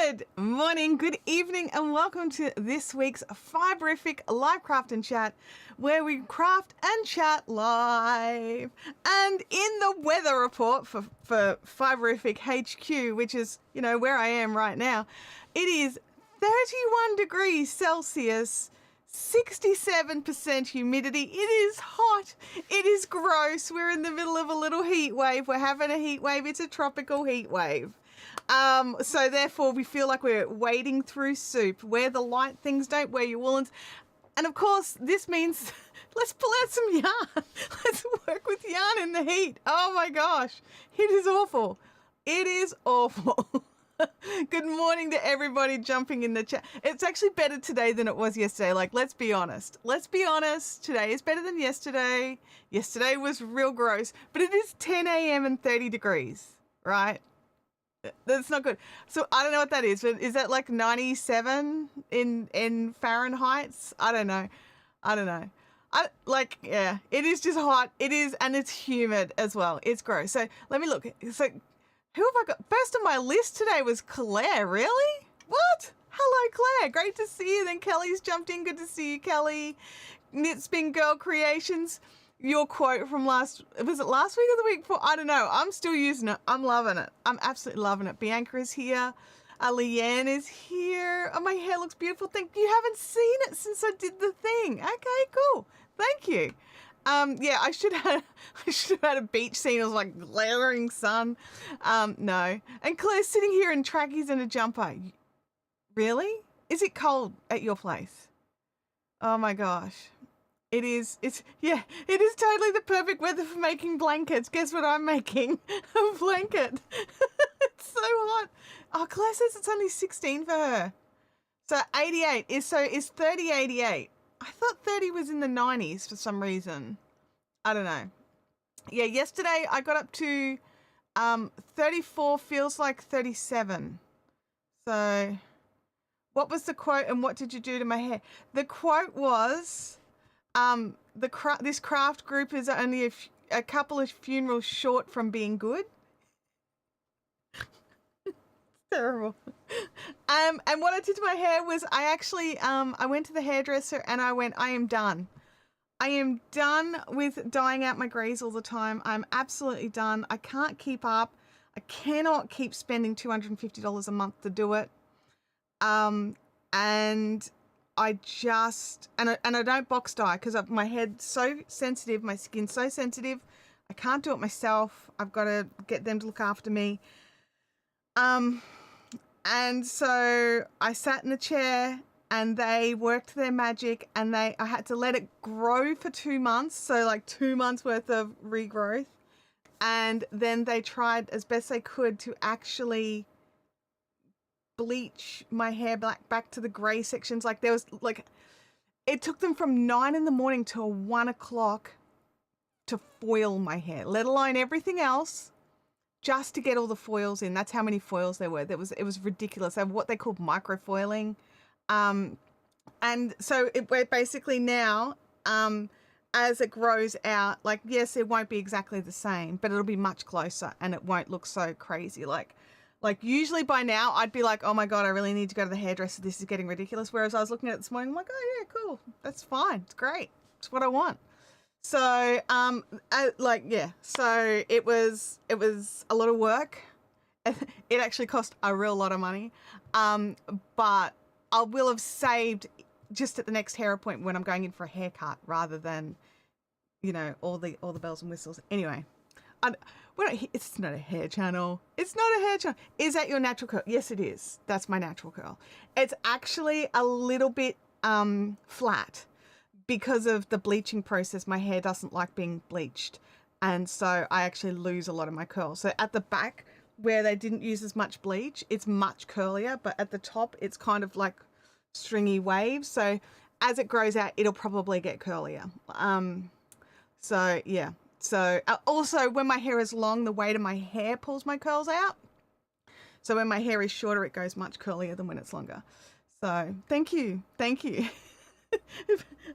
Good morning, good evening, and welcome to this week's Fiberific Live Craft and Chat, where we craft and chat live. And in the weather report for Fiberific HQ, which is, where I am right now, it is 31 degrees Celsius, 67% humidity. It is hot. It is gross. We're in the middle of a little heat wave. We're having a heat wave. It's a tropical heat wave. So therefore we feel like we're wading through soup. Wear the light things, don't wear your woolens. And of course, this means let's pull out some yarn. Let's work with yarn in the heat. Oh my gosh, it is awful. It is awful. Good morning to everybody jumping in the chat. It's actually better today than it was yesterday. Like, let's be honest. Let's be honest. Today is better than yesterday. Yesterday was real gross, but it is 10 a.m. and 30 degrees, right? That's not good. So I don't know what that is, but is that like 97 in Fahrenheit? I don't know. Yeah, it is just hot. It is, and it's humid as well. It's gross. So let me look. So who have I got? First on my list today was Claire. Really? What? Hello, Claire. Great to see you. Then Kelly's jumped in. Good to see you, Kelly. Knitspin Girl Creations. Your quote from was it last week or the week before? I don't know. I'm still using it. I'm loving it. I'm absolutely loving it. Bianca is here. Leanne is here. Oh, my hair looks beautiful. Thank you. You haven't seen it since I did the thing. Okay, cool. Thank you. Yeah, I should have had a beach scene. It was like glaring sun. No. And Claire's sitting here in trackies and a jumper. Really? Is it cold at your place? Oh my gosh. It is totally the perfect weather for making blankets. Guess what I'm making? A blanket. It's so hot. Oh, Claire says it's only 16 for her. So 88 is 30 88. I thought 30 was in the 90s for some reason. I don't know. Yeah, yesterday I got up to 34, feels like 37. So what was the quote and what did you do to my hair? The quote was, this craft group is only a couple of funerals short from being good. Terrible. And what I did to my hair was I actually, I went to the hairdresser and I went, I am done. I am done with dyeing out my greys all the time. I'm absolutely done. I can't keep up. I cannot keep spending $250 a month to do it. And I just, and I don't box dye because my head's so sensitive, my skin's so sensitive. I can't do it myself. I've got to get them to look after me. And so I sat in the chair and they worked their magic and I had to let it grow for 2 months. So like 2 months worth of regrowth. And then they tried as best they could to actually bleach my hair back to the gray sections. Like there was like, it took them from 9 in the morning till 1 o'clock to foil my hair, let alone everything else, just to get all the foils in. That's how many foils there were. It was ridiculous. They have what they call microfoiling. And so we're basically now, as it grows out, like, yes, it won't be exactly the same, but it'll be much closer and it won't look so crazy. Like usually by now I'd be like, oh my God, I really need to go to the hairdresser. This is getting ridiculous. Whereas I was looking at it this morning, I'm like, oh yeah, cool. That's fine. It's great. It's what I want. So, so it was a lot of work. It actually cost a real lot of money. But I will have saved just at the next hair appointment when I'm going in for a haircut rather than, all the bells and whistles. Anyway, it's not a hair channel. It's not a hair channel. Is that your natural curl? Yes, it is. That's my natural curl. It's actually a little bit flat because of the bleaching process. My hair doesn't like being bleached. And so I actually lose a lot of my curl. So at the back where they didn't use as much bleach, it's much curlier, but at the top, it's kind of like stringy waves. So as it grows out, it'll probably get curlier. So yeah. So also when my hair is long, the weight of my hair pulls my curls out. So when my hair is shorter, it goes much curlier than when it's longer. So thank you. Thank you.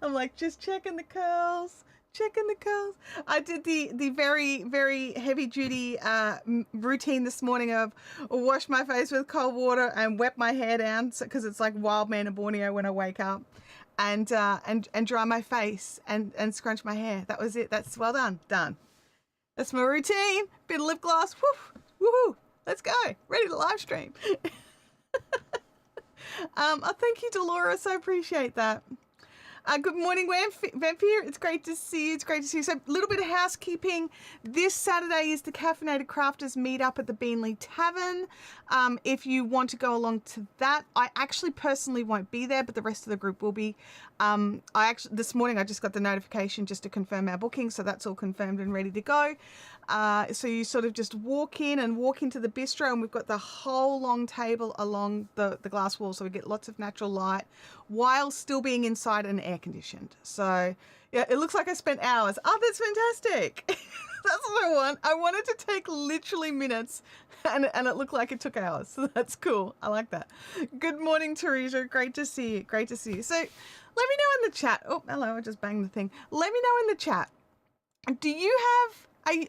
I'm like, just checking the curls, Checking the curls. I did the very, very heavy duty routine this morning of wash my face with cold water and wet my hair down because it's like wild man in Borneo when I wake up, and dry my face and scrunch my hair. That was it. That's well done. Done. That's my routine. Bit of lip gloss. Woo, woohoo. Let's go. Ready to live stream. Thank you, Dolores. I appreciate that. Good morning, Vampire. It's great to see you. It's great to see you. So, a little bit of housekeeping. This Saturday is the Caffeinated Crafters meetup at the Beanley Tavern. If you want to go along to that, I actually personally won't be there, but the rest of the group will be. This morning I just got the notification just to confirm our booking, so that's all confirmed and ready to go. So you sort of just walk in and walk into the bistro, and we've got the whole long table along the glass wall, so we get lots of natural light while still being inside and air conditioned. So yeah, it looks like I spent hours. Oh, that's fantastic. That's what I want. I wanted to take literally minutes, and it looked like it took hours. So that's cool. I like that. Good morning, Teresa. Great to see you. Great to see you. So let me know in the chat. Oh, hello. I just banged the thing. Let me know in the chat. Do you have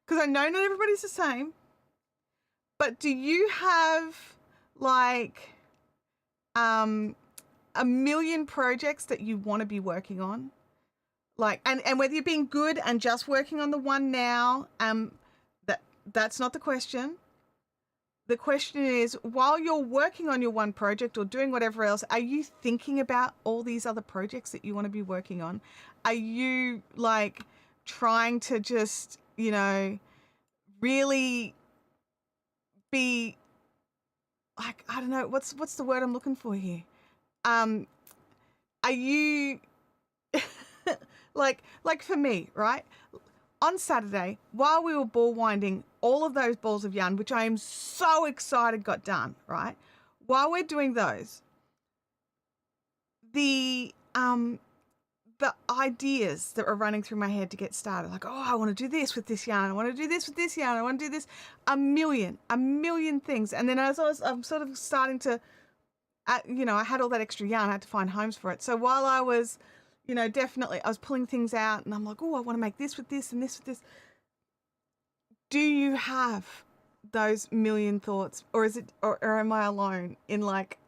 because I know not everybody's the same, but do you have like a million projects that you want to be working on? Like, and whether you're being good and just working on the one now, that's not the question. The question is, while you're working on your one project or doing whatever else, are you thinking about all these other projects that you want to be working on? Are you like trying to just, really be like, I don't know, what's the word I'm looking for here? Are you like for me, right? On Saturday, while we were ball winding all of those balls of yarn, which I am so excited got done, right? While we're doing those, the ideas that were running through my head to get started, like, oh, I want to do this with this yarn, I want to do this with this yarn, I want to do this, a million things. And then I'm sort of starting to, I had all that extra yarn, I had to find homes for it. So while I was, definitely, I was pulling things out, and I'm like, oh, I want to make this with this and this with this. Do you have those million thoughts, or is it, or am I alone in like,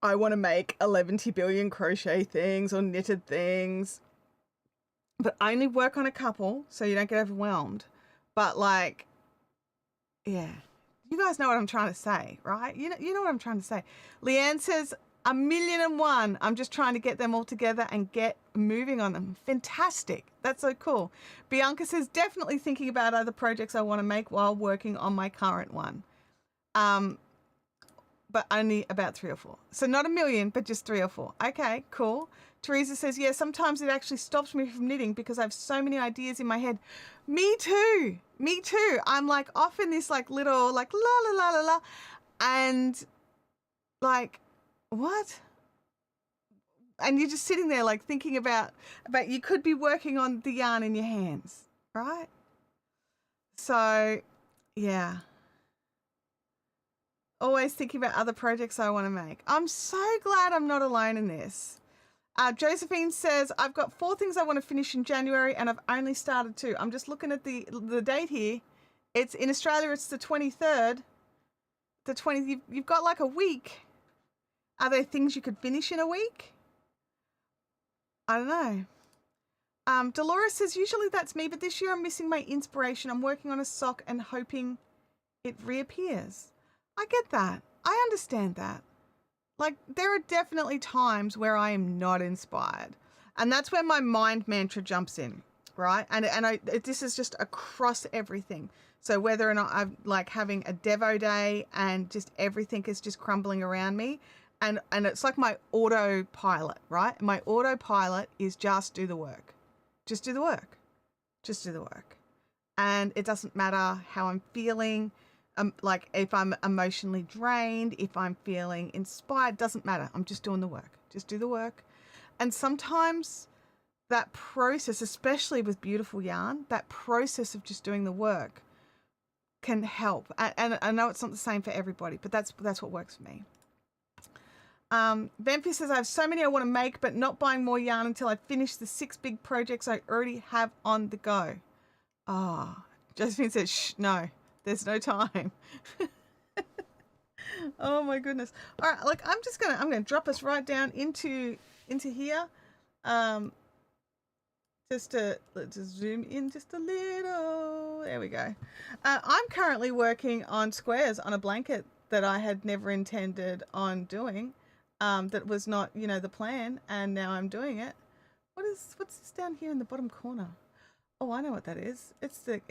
I want to make 11 billion crochet things or knitted things, but only work on a couple so you don't get overwhelmed. But like, yeah, you guys know what I'm trying to say, right? You know what I'm trying to say. Leanne says, 1,000,001. I'm just trying to get them all together and get moving on them. Fantastic. That's so cool. Bianca says, definitely thinking about other projects I want to make while working on my current one. But only about 3 or 4. So not 1,000,000, but just 3 or 4. Okay, cool. Teresa says, yeah, sometimes it actually stops me from knitting because I have so many ideas in my head. Me too. Me too. I'm like off in this like little like la la la la la. And like, what? And you're just sitting there like thinking about you could be working on the yarn in your hands, right? So yeah. Always thinking about other projects I want to make. I'm so glad I'm not alone in this. Josephine says, I've got 4 things I want to finish in January and I've only started 2. I'm just looking at the date here. It's in Australia, it's the 23rd. You've got like a week. Are there things you could finish in a week? I don't know. Dolores says, usually that's me, but this year I'm missing my inspiration. I'm working on a sock and hoping it reappears. I get that. I understand that. Like, there are definitely times where I am not inspired. And that's where my mind mantra jumps in, right? And this is just across everything. So whether or not I'm like having a Devo day and just everything is just crumbling around me, and it's like my autopilot, right? My autopilot is just do the work. Just do the work. Just do the work. And it doesn't matter how I'm feeling. Like if I'm emotionally drained, if I'm feeling inspired, doesn't matter. I'm just doing the work. Just do the work. And sometimes that process, especially with beautiful yarn, that process of just doing the work can help. And I know it's not the same for everybody, but that's what works for me. Vampy says, I have so many I want to make, but not buying more yarn until I finish the 6 big projects I already have on the go. Ah, Josephine says, shh, no, there's no time. Oh my goodness. All right, look, I'm gonna drop us right down into here. Just to let's just zoom in just a little. There we go. I'm currently working on squares on a blanket that I had never intended on doing. That was not, the plan, and now I'm doing it. What's this down here in the bottom corner? Oh, I know what that is. It's the.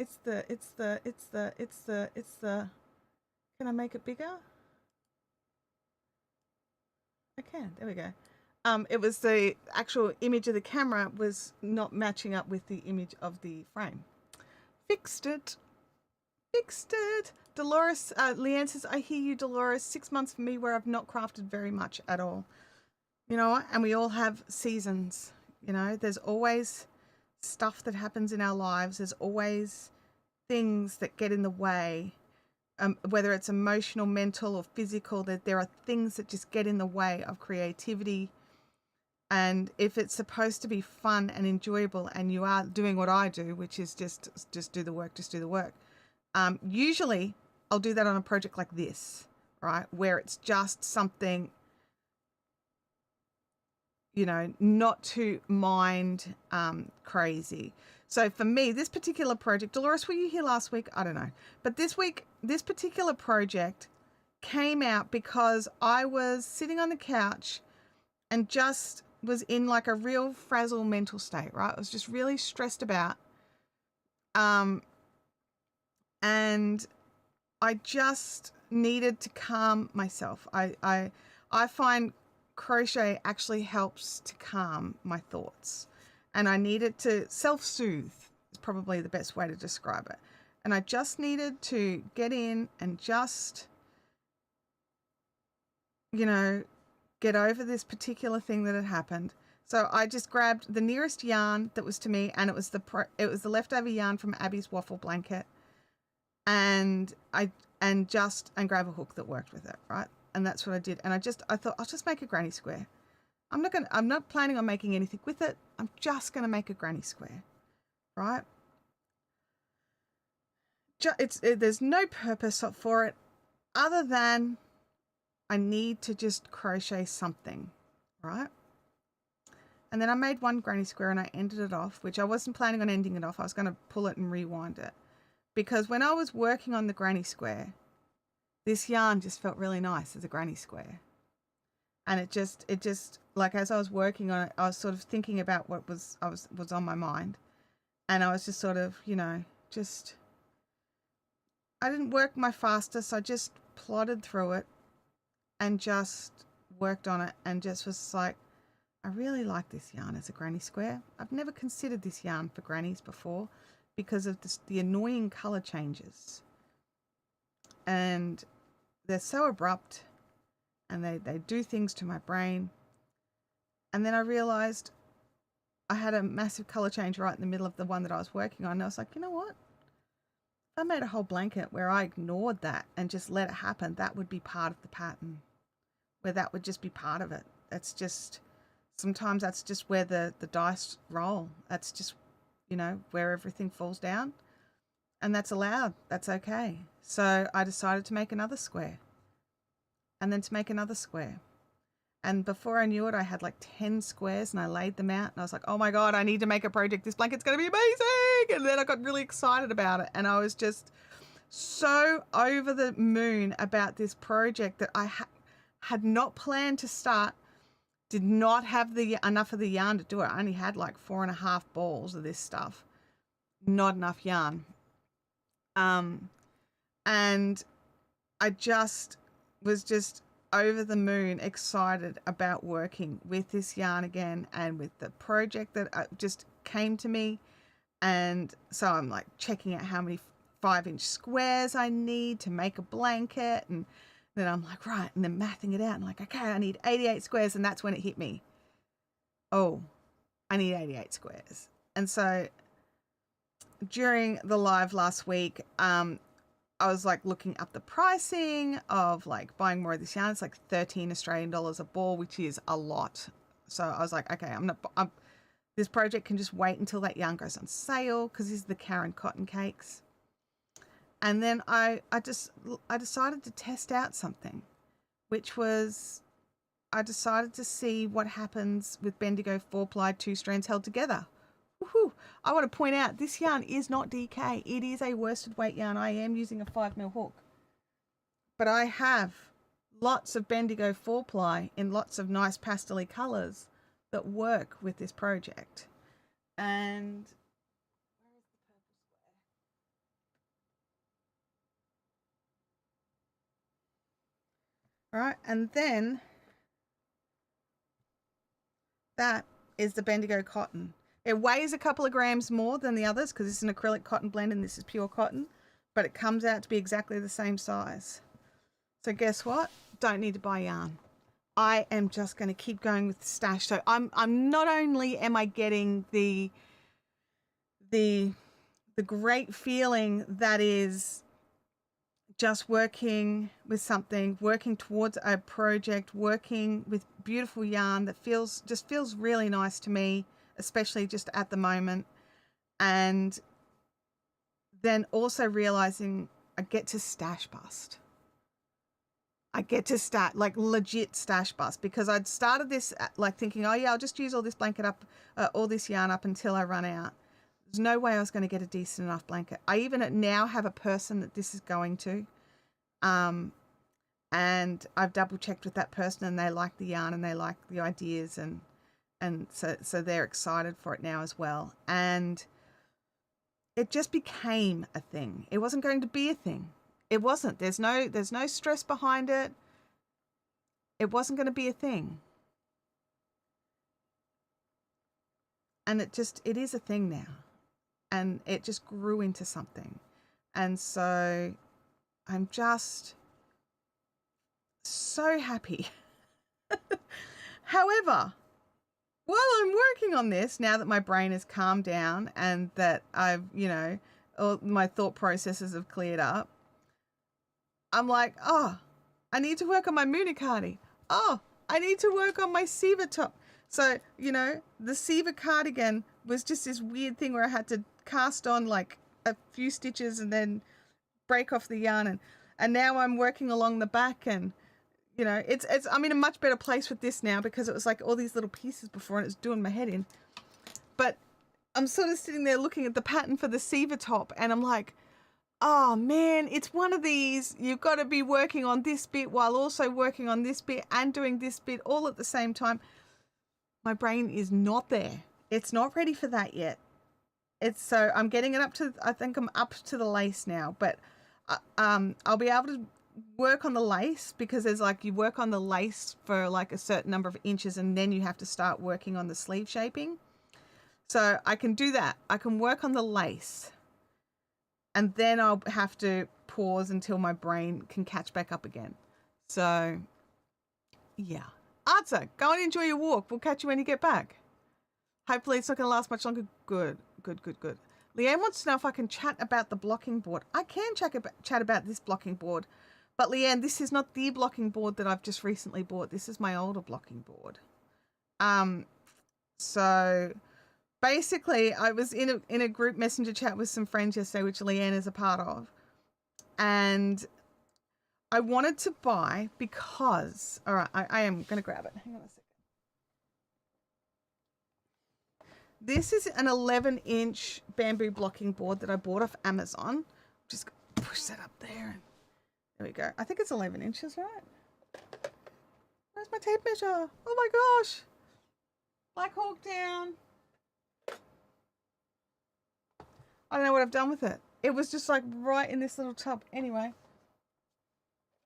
Can I make it bigger? I can. There we go. It was the actual image of the camera was not matching up with the image of the frame. Fixed it. Dolores, Leanne says, I hear you, Dolores. 6 months for me where I've not crafted very much at all. You know what? And we all have seasons. There's always stuff that happens in our lives. There's always things that get in the way. Whether it's emotional, mental, or physical, that there are things that just get in the way of creativity. And if it's supposed to be fun and enjoyable, and you are doing what I do, which is just do the work, usually I'll do that on a project like this, right? Where it's just something, not too mind crazy. So for me, this particular project, Dolores, were you here last week? I don't know. But this week, this particular project came out because I was sitting on the couch and just was in like a real frazzle mental state, right? I was just really stressed about. And I just needed to calm myself. I find crochet actually helps to calm my thoughts. And I needed to self-soothe is probably the best way to describe it. And I just needed to get in and just, get over this particular thing that had happened. So I just grabbed the nearest yarn that was to me, and it was the leftover yarn from Abby's waffle blanket, and grab a hook that worked with it, right? And that's what I did. And I thought I'll just make a granny square. I'm not planning on making anything with it. I'm just gonna make a granny square, right? There's no purpose for it other than I need to just crochet something, right? And then I made one granny square and I ended it off, which I wasn't planning on ending it off. I was going to pull it and rewind it, because when I was working on the granny square, this yarn just felt really nice as a granny square. And it just like, as I was working on it, I was sort of thinking about what was on my mind. And I was just sort of, I didn't work my fastest. I just plodded through it and just worked on it, and just was like, I really like this yarn as a granny square. I've never considered this yarn for grannies before because of the annoying color changes. And they're so abrupt, and they do things to my brain. And then I realized I had a massive color change right in the middle of the one that I was working on. And I was like, you know what? If I made a whole blanket where I ignored that and just let it happen, that would be part of the pattern, where that would just be part of it. Sometimes that's just where the dice roll. That's just, where everything falls down, and that's allowed. That's okay. So I decided to make another square, and then to make another square. And before I knew it, I had like 10 squares, and I laid them out, and I was like, oh my God, I need to make a project. This blanket's going to be amazing. And then I got really excited about it. And I was just so over the moon about this project that I had not planned to start. Did not have enough of the yarn to do it. I only had like 4.5 balls of this stuff. Not enough yarn. And I was just over the moon excited about working with this yarn again, and with the project that just came to me. And so I'm like checking out how many 5-inch squares I need to make a blanket, and then I'm like, right, and then mathing it out, and like, okay, I need 88 squares. And that's when it hit me. Oh, I need 88 squares. And so during the live last week, I was like looking up the pricing of like buying more of this yarn. It's like 13 Australian dollars a ball, which is a lot. So I was like, okay, this project can just wait until that yarn goes on sale, because this is the Karen cotton cakes. And then I decided to test out something, which was I decided to see what happens with Bendigo 4-ply 2 strands held together. Woohoo! I want to point out this yarn is not DK. It is a worsted weight yarn. I am using a 5mm hook. But I have lots of Bendigo 4-ply in lots of nice pastel-y colours that work with this project. And where is the purple square? All right, and then that is the Bendigo cotton. It weighs a couple of grams more than the others because it's an acrylic cotton blend and this is pure cotton, but it comes out to be exactly the same size. So guess what? Don't need to buy yarn. I am just going to keep going with the stash. So I'm not only am I getting the great feeling that is just working with something, working towards a project, working with beautiful yarn that feels really nice to me, especially just at the moment. And then also realizing I get to stash bust. I get to start like legit stash bust, because I'd started this like thinking, oh yeah, I'll just use all this blanket up, all this yarn up until I run out. There's no way I was going to get a decent enough blanket. I even now have a person that this is going to. And I've double checked with that person and they like the yarn and they like the ideas, and so they're excited for it now as well. And it just became a thing. It wasn't going to be a thing. It wasn't. There's no stress behind it. It wasn't going to be a thing. And it is a thing now. And it just grew into something. And so I'm just so happy. However, while I'm working on this, now that my brain has calmed down and that I've, all my thought processes have cleared up, I'm like, oh, I need to work on my Moonicati. Oh, I need to work on my Siva top. So, the Siva cardigan was just this weird thing where I had to cast on like a few stitches and then break off the yarn. And now I'm working along the back, and, I'm in a much better place with this now, because it was like all these little pieces before and it was doing my head in. But I'm sort of sitting there looking at the pattern for the Siva top, and I'm like, oh man, it's one of these, you've got to be working on this bit while also working on this bit and doing this bit all at the same time. My brain is not there. It's not ready for that yet. So I'm getting it up to, I think I'm up to the lace now, but I'll be able to work on the lace, because there's like, you work on the lace for like a certain number of inches and then you have to start working on the sleeve shaping. So I can do that. I can work on the lace. And then I'll have to pause until my brain can catch back up again. So, yeah. Artza, go and enjoy your walk. We'll catch you when you get back. Hopefully it's not going to last much longer. Good. Leanne wants to know if I can chat about the blocking board. I can chat about this blocking board. But Leanne, this is not the blocking board that I've just recently bought. This is my older blocking board. So basically, I was in a group messenger chat with some friends yesterday, which Leanne is a part of. And I wanted to buy because, all right, I am going to grab it. Hang on a second. This is an 11-inch bamboo blocking board that I bought off Amazon. Just push that up there. And there we go. I think it's 11 inches, right? Where's my tape measure? Oh my gosh. Black Hawk down. I don't know what I've done with it. It was just like right in this little tub. Anyway.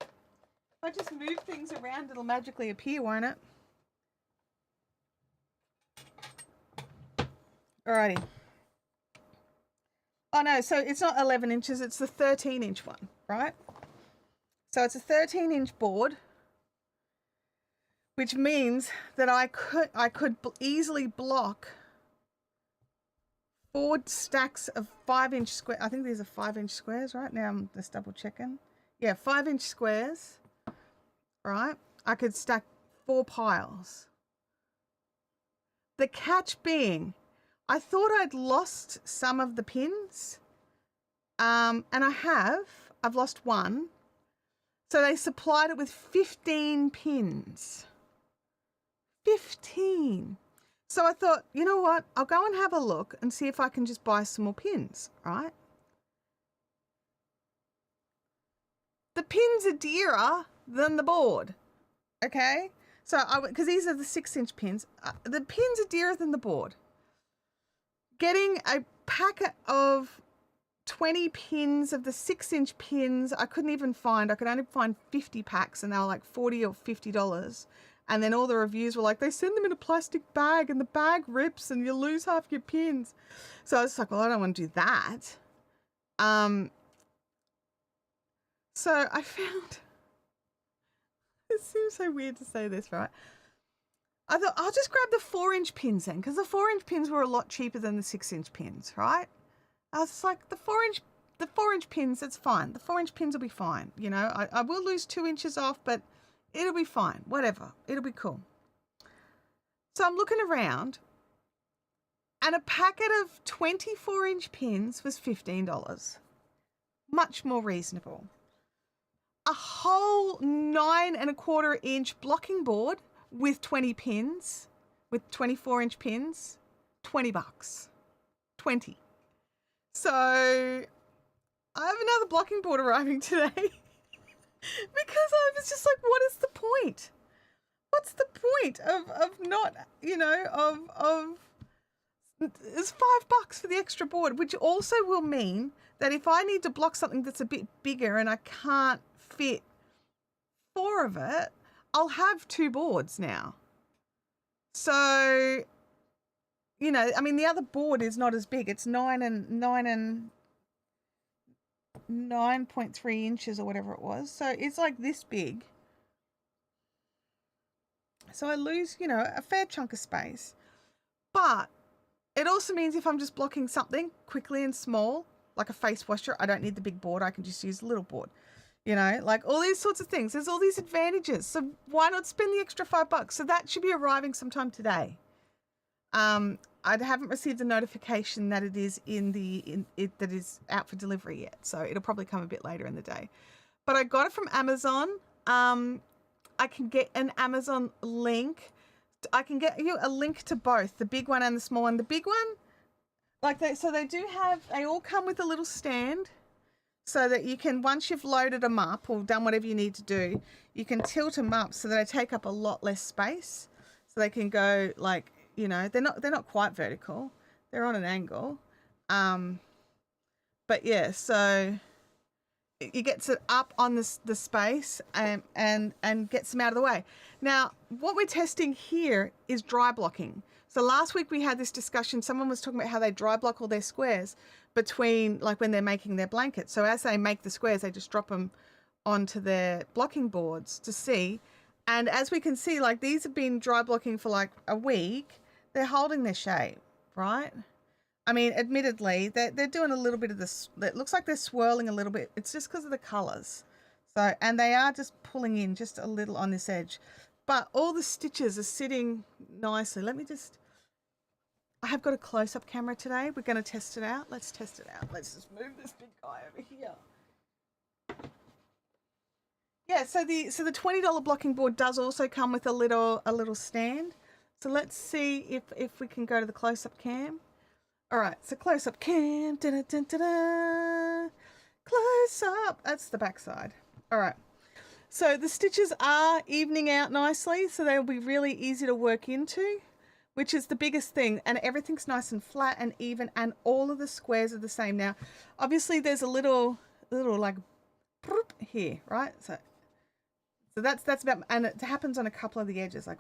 If I just move things around, it'll magically appear, won't it? Alrighty. Oh no, so it's not 11 inches, it's the 13-inch one, right? So it's a 13-inch board, which means that I could easily block 4 stacks of 5-inch square. I think these are 5-inch squares, right? Now I'm just double checking. Yeah, 5-inch squares, right? I could stack 4 piles. The catch being, I thought I'd lost some of the pins, and I have. I've lost one. So they supplied it with 15 pins. 15. So I thought, you know what? I'll go and have a look and see if I can just buy some more pins, right? The pins are dearer than the board, okay? So because these are the 6-inch pins, the pins are dearer than the board. Getting a packet of 20 pins of the 6-inch pins, I couldn't even find. I could only find 50 packs, and they were like $40 or $50. And then all the reviews were like, they send them in a plastic bag and the bag rips and you lose half your pins. So I was like, well, I don't want to do that. So I found, it seems so weird to say this, right? I thought I'll just grab the 4-inch pins then, because the 4-inch pins were a lot cheaper than the 6-inch pins, right? I was just like, the 4-inch pins, it's fine. The 4-inch pins will be fine. You know, I will lose 2 inches off, but it'll be fine. Whatever. It'll be cool. So I'm looking around, and a packet of 24-inch pins was $15. Much more reasonable. A whole 9¼ inch blocking board with 20 pins, with 24-inch pins, $20. 20. So I have another blocking board arriving today because I was just like, what is the point? What's the point of not, you know, of it's $5 for the extra board, which also will mean that if I need to block something that's a bit bigger and I can't fit 4 of it, I'll have 2 boards now. So, you know, I mean, the other board is not as big. It's 9.3 inches or whatever it was. So it's like this big. So I lose, you know, a fair chunk of space. But it also means if I'm just blocking something quickly and small, like a face washer, I don't need the big board. I can just use a little board. You know, like all these sorts of things. There's all these advantages. So why not spend the extra $5? So that should be arriving sometime today. I haven't received a notification that it is that is out for delivery yet. So it'll probably come a bit later in the day. But I got it from Amazon. I can get an Amazon link. I can get you a link to both, the big one and the small one. The big one, like they all come with a little stand so that you can, once you've loaded them up or done whatever you need to do, you can tilt them up so that they take up a lot less space. So they can go like, you know, they're not quite vertical. They're on an angle. But yeah, so it gets it up on the space and gets them out of the way. Now, what we're testing here is dry blocking. So last week we had this discussion. Someone was talking about how they dry block all their squares between, like when they're making their blankets. So as they make the squares, they just drop them onto their blocking boards to see. And as we can see, like these have been dry blocking for like a week. They're holding their shape, right? I mean, admittedly, they're doing a little bit of this. It looks like they're swirling a little bit. It's just because of the colors. So, and they are just pulling in just a little on this edge. But all the stitches are sitting nicely. Let me just, I have got a close-up camera today. We're going to test it out. Let's test it out. Let's just move this big guy over here. Yeah, so the $20 blocking board does also come with a little stand. So let's see if we can go to the close-up cam. All right, so close-up cam. Da-da-da-da-da. Close up. That's the back side. All right. So the stitches are evening out nicely, so they'll be really easy to work into, which is the biggest thing. And everything's nice and flat and even, and all of the squares are the same. Now, obviously there's a little like here, right? So that's about, and it happens on a couple of the edges, like,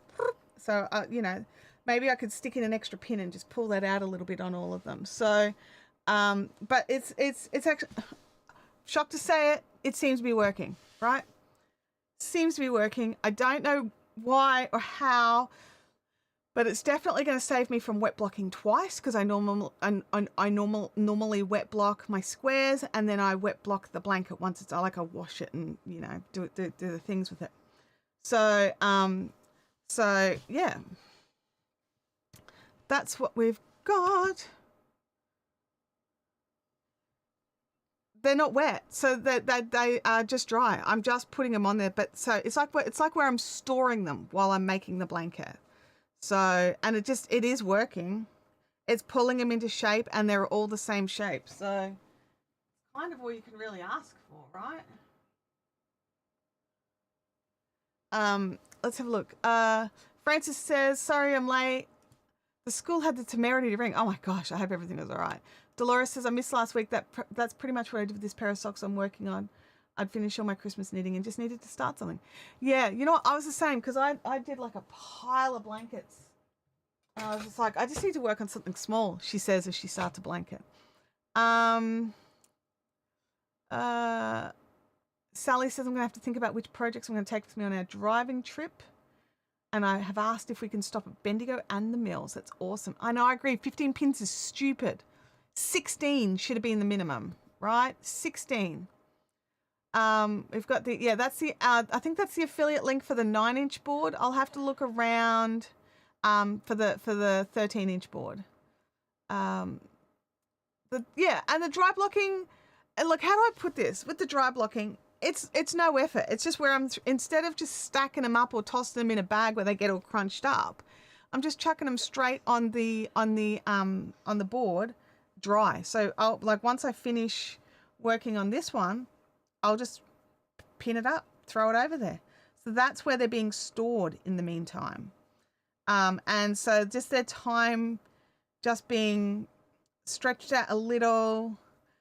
so, you know, maybe I could stick in an extra pin and just pull that out a little bit on all of them. So, but it's actually, shocked to say it seems to be working, right? Seems to be working. I don't know why or how But it's definitely going to save me from wet blocking twice because I normally wet block my squares and then I wet block the blanket once it's I wash it and do the things with it. So yeah, that's what we've got. They're not wet, so they are just dry. I'm just putting them on there, but so it's like where I'm storing them while I'm making the blanket. So, and it is working. It's pulling them into shape, and they're all the same shape. So, kind of all you can really ask for, right? Let's have a look. Francis says, "Sorry, I'm late. The school had the temerity to ring. Oh my gosh, I hope everything was all right." Dolores says, "I missed last week. That's pretty much what I did with this pair of socks I'm working on. I'd finished all my Christmas knitting and just needed to start something." Yeah, you know what? I was the same because I did like a pile of blankets. And I was just like, I just need to work on something small, she says as she starts a blanket. Sally says, "I'm going to have to think about which projects I'm going to take with me on our driving trip. And I have asked if we can stop at Bendigo and the Mills." That's awesome. I know, I agree. 15 pins is stupid. 16 should have been the minimum, right? 16. We've got that's the, I think that's the affiliate link for the 9-inch board. I'll have to look around for the 13-inch board. And the dry blocking, look, how do I put this? With the dry blocking, it's no effort. It's just where instead of just stacking them up or tossing them in a bag where they get all crunched up, I'm just chucking them straight on the board dry. So I'll once I finish working on this one, I'll just pin it up, throw it over there. So that's where they're being stored in the meantime. And so just their time just being stretched out a little,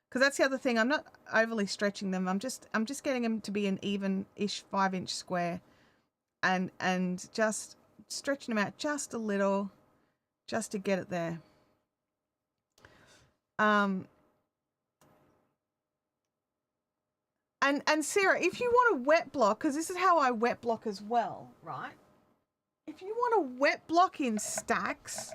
because that's the other thing. I'm not overly stretching them. I'm just getting them to be an even-ish 5-inch square and just stretching them out just a little just to get it there. And Sarah, if you want to wet block, because this is how I wet block as well, right? If you want to wet block in stacks,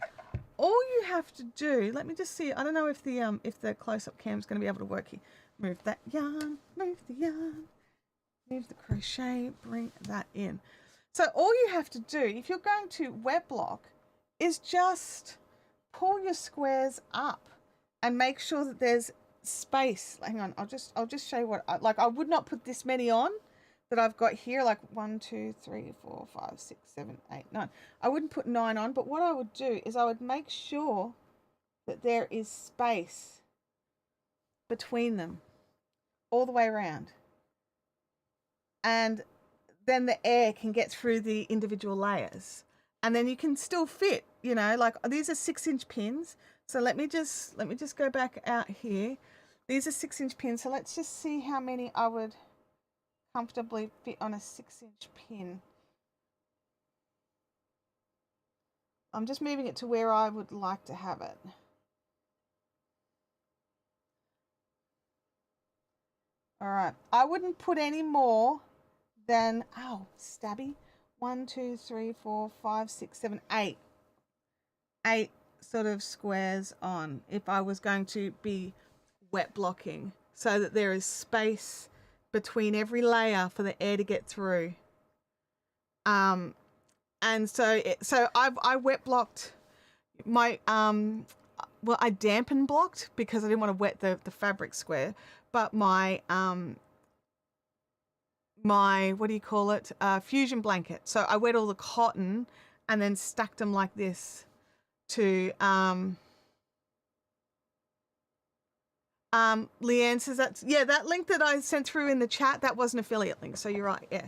all you have to do, let me just see. I don't know if the close-up cam is going to be able to work here. Move that yarn, move the yarn, move the crochet, bring that in. So all you have to do, if you're going to wet block, is just pull your squares up and make sure that there's space. Hang on, I'll just show you what I would not put this many on that I've got here, like 1 2 3 4 5 6 7 8 9. I wouldn't put 9 on, but what I would do is I would make sure that there is space between them all the way around, and then the air can get through the individual layers, and then you can still fit, like these are 6-inch pins. So let me just go back out here. These are 6-inch pins. So let's just see how many I would comfortably fit on a 6-inch pin. I'm just moving it to where I would like to have it. All right. I wouldn't put any more than, stabby. 1 2 3 4 5 6 7 8. 8 sort of squares on if I was going to be wet blocking, so that there is space between every layer for the air to get through. And so I wet blocked my I dampen blocked because I didn't want to wet the fabric square, but my what do you call it, fusion blanket. So I wet all the cotton and then stacked them like this to Leanne says that link that I sent through in the chat, that was an affiliate link. So you're right. Yeah.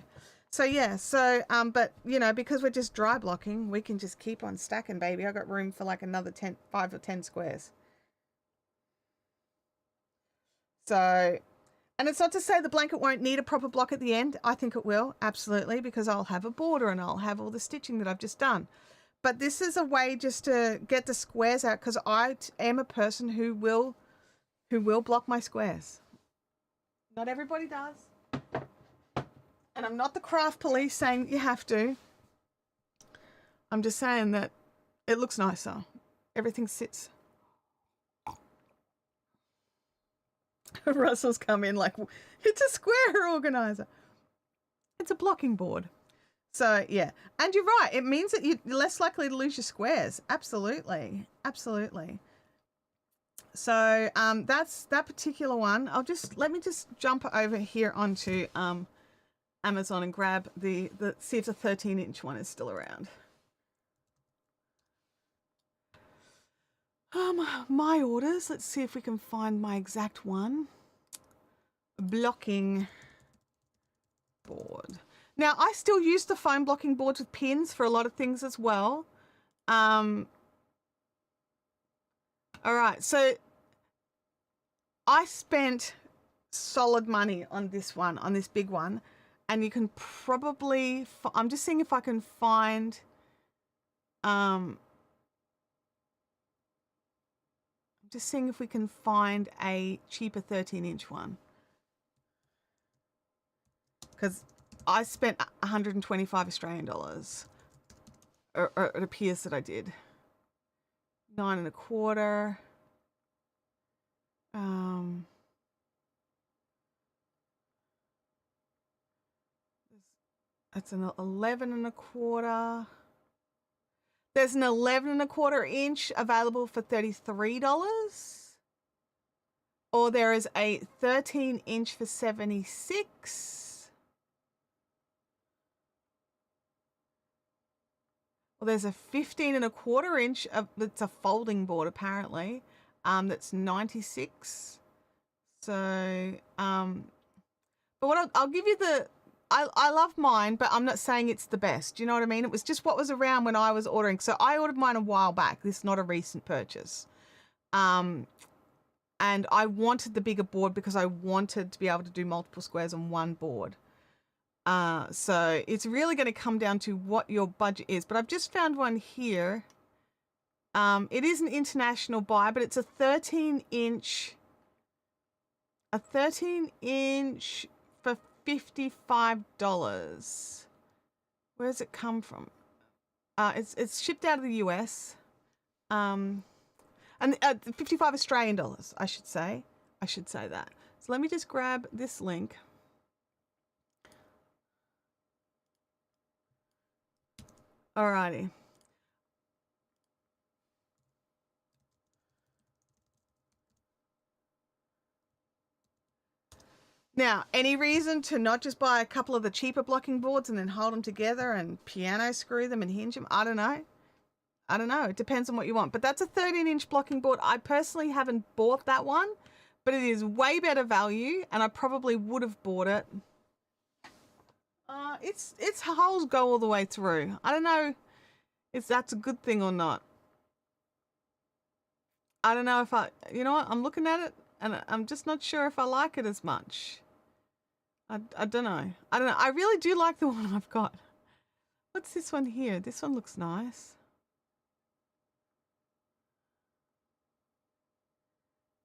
So but because we're just dry blocking, we can just keep on stacking, baby. I got room for like another 5 or 10 squares. So, and it's not to say the blanket won't need a proper block at the end. I think it will, absolutely, because I'll have a border and I'll have all the stitching that I've just done. But this is a way just to get the squares out, because I am a person who will block my squares. Not everybody does. And I'm not the craft police saying you have to. I'm just saying that It looks nicer. Everything sits. Russell's come in like, it's a square organizer. It's a blocking board. So yeah, and you're right. It means that you're less likely to lose your squares. Absolutely, absolutely. So that's that particular one. Let me just jump over here onto Amazon and grab the see if the 13-inch one is still around. My orders. Let's see if we can find my exact one. Blocking board. Now, I still use the foam blocking boards with pins for a lot of things as well. All right, so I spent solid money on this one, on this big one, and you can probably, I'm just seeing if I can find, I'm just seeing if we can find a cheaper 13-inch one. Because I spent 125 Australian dollars, or it appears that I did. 9 1/4. That's an 11 1/4. There's an 11 1/4 inch available for $33. Or there is a 13-inch for $76. Well, there's a 15 1/4 inch that's a folding board apparently. That's $96. So, but what I'll give you I love mine, but I'm not saying it's the best. Do you know what I mean? It was just what was around when I was ordering. So I ordered mine a while back. This is not a recent purchase. And I wanted the bigger board because I wanted to be able to do multiple squares on one board. So it's really going to come down to what your budget is. But I've just found one here. It is an international buy, but it's a 13-inch. A 13-inch for $55. Where does it come from? It's shipped out of the US. And 55 Australian dollars, I should say. I should say that. So let me just grab this link. Alrighty. Now, any reason to not just buy a couple of the cheaper blocking boards and then hold them together and piano screw them and hinge them? I don't know. I don't know. It depends on what you want. But that's a 13-inch blocking board. I personally haven't bought that one, but it is way better value, and I probably would have bought it. Its holes go all the way through. I don't know if that's a good thing or not. I don't know if you know what? I'm looking at it, and I'm just not sure if I like it as much. I don't know. I don't know. I really do like the one I've got. What's this one here? This one looks nice.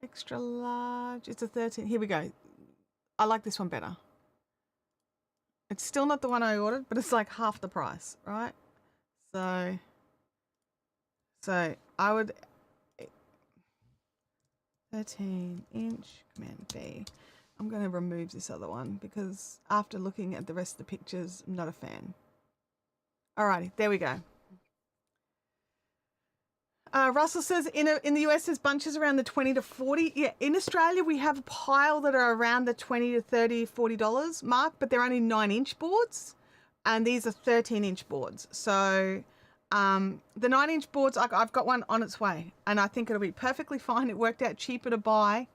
Extra large. It's a 13. Here we go. I like this one better. It's still not the one I ordered, but it's like half the price, right? So I would 13-inch Command B. I'm going to remove this other one because after looking at the rest of the pictures, I'm not a fan. Alrighty, there we go. Russell says in the US there's bunches around the 20 to 40. Yeah, in Australia we have a pile that are around the 20 to 30, $40 mark, but they're only 9-inch boards, and these are 13-inch boards. So the 9-inch boards, I've got one on its way, and I think it'll be perfectly fine. It worked out cheaper to buy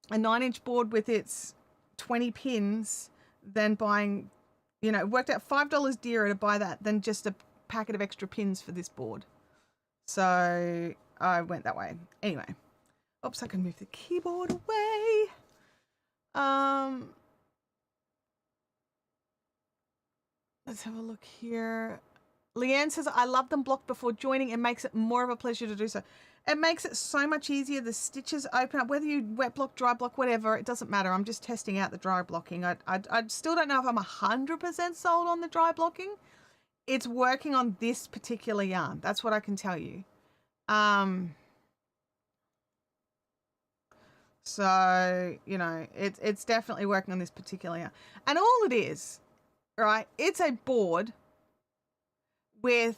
a 9-inch board with its 20 pins than buying, you know, it worked out $5 dearer to buy that than just a packet of extra pins for this board. So I went that way. Anyway, oops, I can move the keyboard away. Let's have a look here. Leanne says, I love them blocked before joining. It makes it more of a pleasure to do so. It makes it so much easier. The stitches open up, whether you wet block, dry block, whatever, it doesn't matter. I'm just testing out the dry blocking. I still don't know if I'm 100% sold on the dry blocking. it's working on this particular yarn. That's what I can tell you. So, you know, it's definitely working on this particular yarn. And all it is, right, it's a board with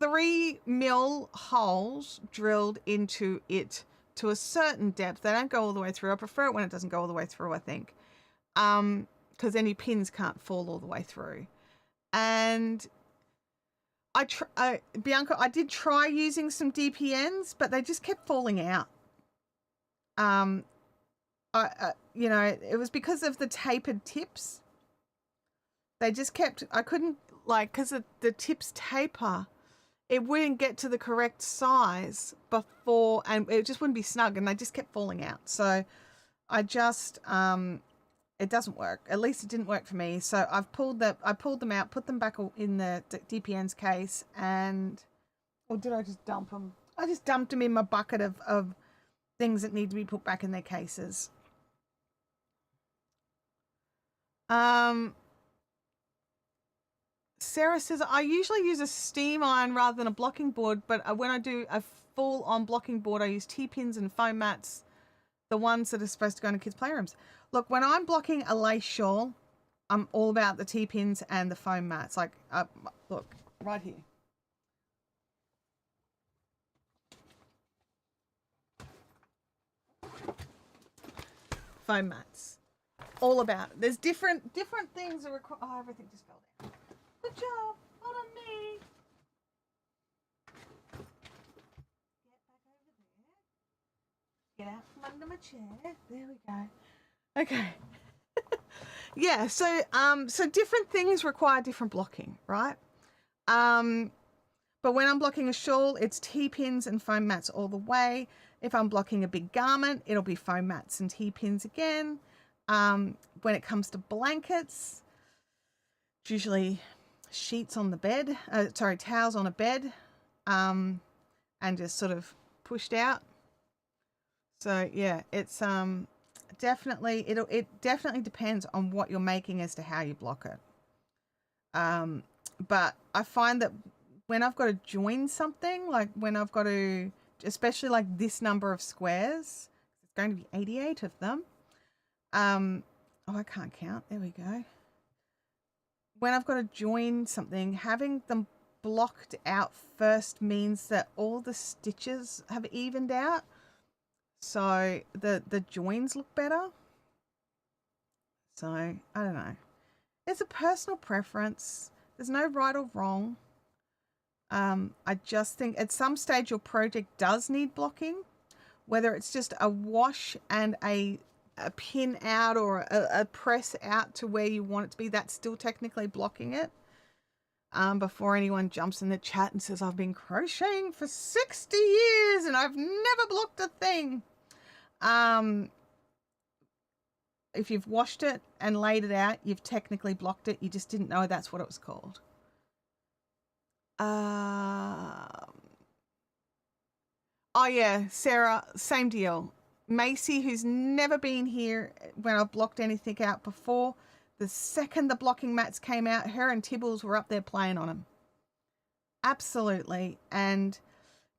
3mm holes drilled into it to a certain depth. They don't go all the way through. I prefer it when it doesn't go all the way through, I think. Because any pins can't fall all the way through. And Bianca, I did try using some DPNs, but they just kept falling out. You know, it was because of the tapered tips. They just kept, I couldn't, like, because the tips taper, it wouldn't get to the correct size before, and it just wouldn't be snug, and they just kept falling out. So I just, it doesn't work. At least it didn't work for me. So I pulled them out, put them back in the DPN's case, and, or did I just dump them? I just dumped them in my bucket of things that need to be put back in their cases. Sarah says, I usually use a steam iron rather than a blocking board, but when I do a full-on blocking board, I use T-pins and foam mats, the ones that are supposed to go into kids' playrooms. Look, when I'm blocking a lace shawl, I'm all about the T-pins and the foam mats. Like, look, right here. Foam mats. All about it. There's different things that require. Oh, everything just fell down. Good job. Hold on me. Get back over there. Get out from under my chair. There we go. Okay. Yeah, so different things require different blocking, right? But when I'm blocking a shawl, it's T-pins and foam mats all the way. If I'm blocking a big garment, it'll be foam mats and T-pins again. When it comes to blankets, it's usually sheets on the bed, towels on a bed, and just sort of pushed out. So yeah, it's definitely, it definitely depends on what you're making as to how you block it. But I find that when I've got to join something, like when I've got to, especially like this number of squares, it's going to be 88 of them. Oh, I can't count. There we go. When I've got to join something, having them blocked out first means that all the stitches have evened out. So the joins look better. So, I don't know. It's a personal preference. There's no right or wrong. I just think at some stage your project does need blocking, whether it's just a wash and a pin out or a press out to where you want it to be, that's still technically blocking it. Before anyone jumps in the chat and says, I've been crocheting for 60 years and I've never blocked a thing. If you've washed it and laid it out, you've technically blocked it. You just didn't know that's what it was called. Oh yeah, Sarah, same deal. Macy, who's never been here when I've blocked anything out before, the second the blocking mats came out, her and Tibbles were up there playing on them. Absolutely. And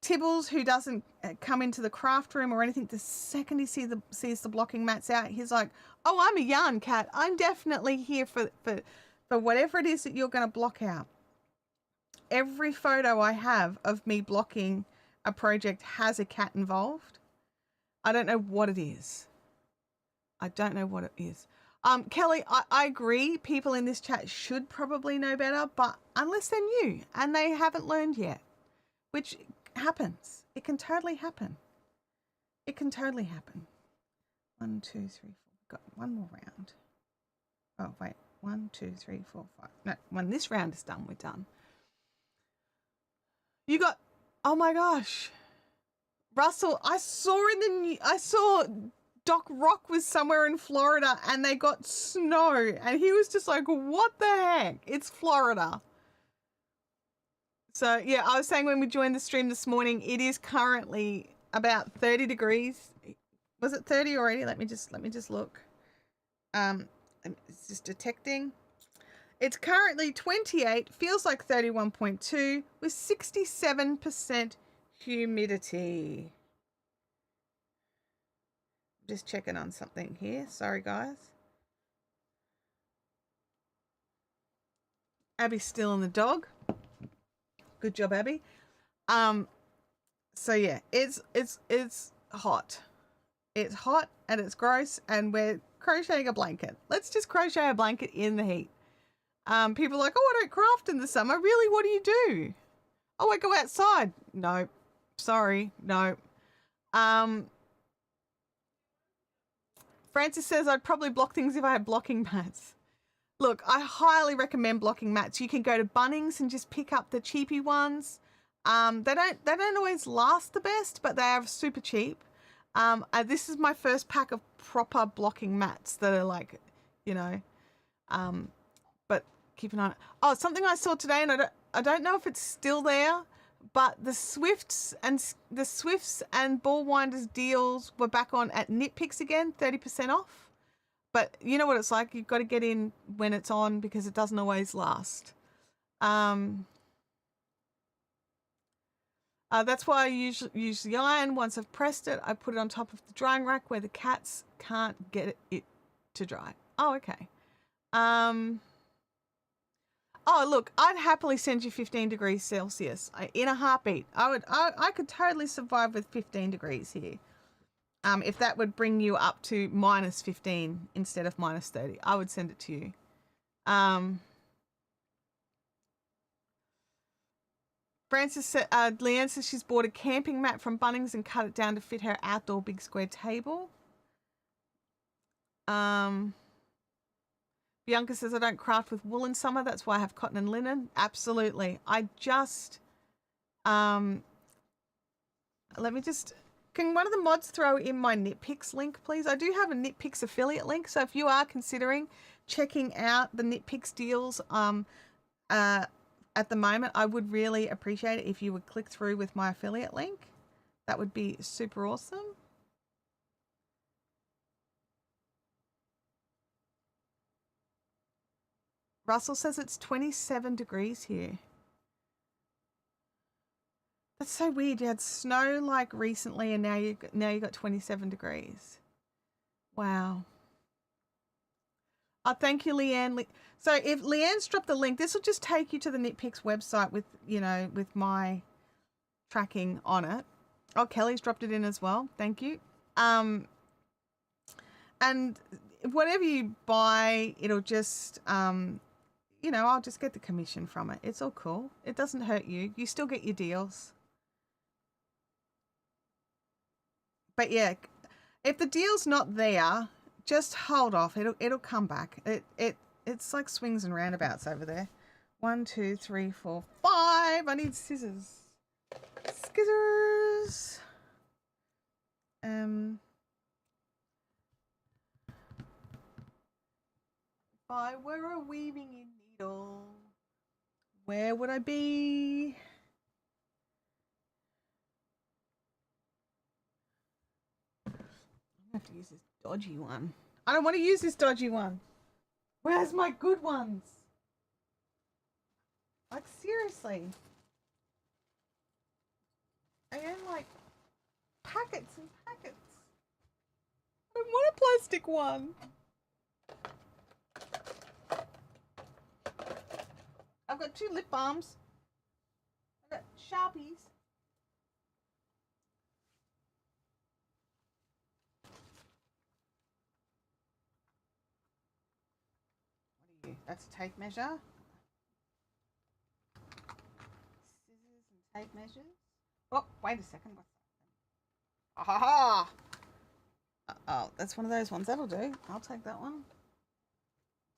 Tibbles, who doesn't come into the craft room or anything, the second he sees the blocking mats out, he's like, oh, I'm a yarn cat. I'm definitely here for whatever it is that you're going to block out. Every photo I have of me blocking a project has a cat involved. I don't know what it is. I don't know what it is. Kelly, I agree. People in this chat should probably know better, but unless they're new and they haven't learned yet, which happens. It can totally happen. It can totally happen. 1, 2, 3, 4. Got one more round. Oh, wait. 1, 2, 3, 4, 5. No, when this round is done, we're done. You got, oh my gosh. Russell, I saw Doc Rock was somewhere in Florida and they got snow and he was just like, what the heck? It's Florida. So yeah, I was saying when we joined the stream this morning, it is currently about 30 degrees. Was it 30 already? Let me just look. It's just detecting. It's currently 28, feels like 31.2 with 67% humidity. Just checking on something here. Sorry, guys. Abby's still in the dog. Good job, Abby. So yeah, it's hot. It's hot and it's gross, and we're crocheting a blanket. Let's just crochet a blanket in the heat. People are like, oh, I don't craft in the summer. Really? What do you do? Oh, I go outside. No, sorry, no. Francis says I'd probably block things if I had blocking mats. Look, I highly recommend blocking mats. You can go to Bunnings and just pick up the cheapy ones. They don't always last the best, but they are super cheap. This is my first pack of proper blocking mats that are like, you know, but keep an eye on it. Oh, something I saw today, and I don't know if it's still there, but the Swifts and Ball Winders deals were back on at Knit Picks again, 30% off. But you know what it's like. You've got to get in when it's on because it doesn't always last. That's why I use the iron. Once I've pressed it, I put it on top of the drying rack where the cats can't get it to dry. Oh, okay. Oh, look, I'd happily send you 15 degrees Celsius in a heartbeat. I could totally survive with 15 degrees here. If that would bring you up to minus 15 instead of minus 30, I would send it to you. Francis said, Leanne says she's bought a camping mat from Bunnings and cut it down to fit her outdoor big square table. Bianca says, I don't craft with wool in summer. That's why I have cotton and linen. Absolutely. Let me just... Can one of the mods throw in my Knit Picks link, please? I do have a Knit Picks affiliate link, so if you are considering checking out the Knit Picks deals at the moment, I would really appreciate it if you would click through with my affiliate link. That would be super awesome. Russell says it's 27 degrees here. That's so weird. You had snow like recently, and now you got 27 degrees. Wow. Oh, thank you, Leanne. So if Leanne's dropped the link, this will just take you to the Knit Picks website with, you know, with my tracking on it. Oh, Kelly's dropped it in as well. Thank you. And whatever you buy, it'll just, you know, I'll just get the commission from it. It's all cool. It doesn't hurt you. You still get your deals. But yeah, if the deal's not there, just hold off. It'll come back. It's like swings and roundabouts over there. 1, 2, 3, 4, 5. I need scissors. Scissors. If I were a weaving in needle, where would I be? I have to use this dodgy one. I don't want to use this dodgy one. Where's my good ones? Like, seriously. I own like packets and packets. I don't want a plastic one. I've got 2 lip balms. I've got Sharpies. That's a tape measure. Scissors and tape measures. Oh, wait a second. Aha! Oh, that's one of those ones. That'll do. I'll take that one.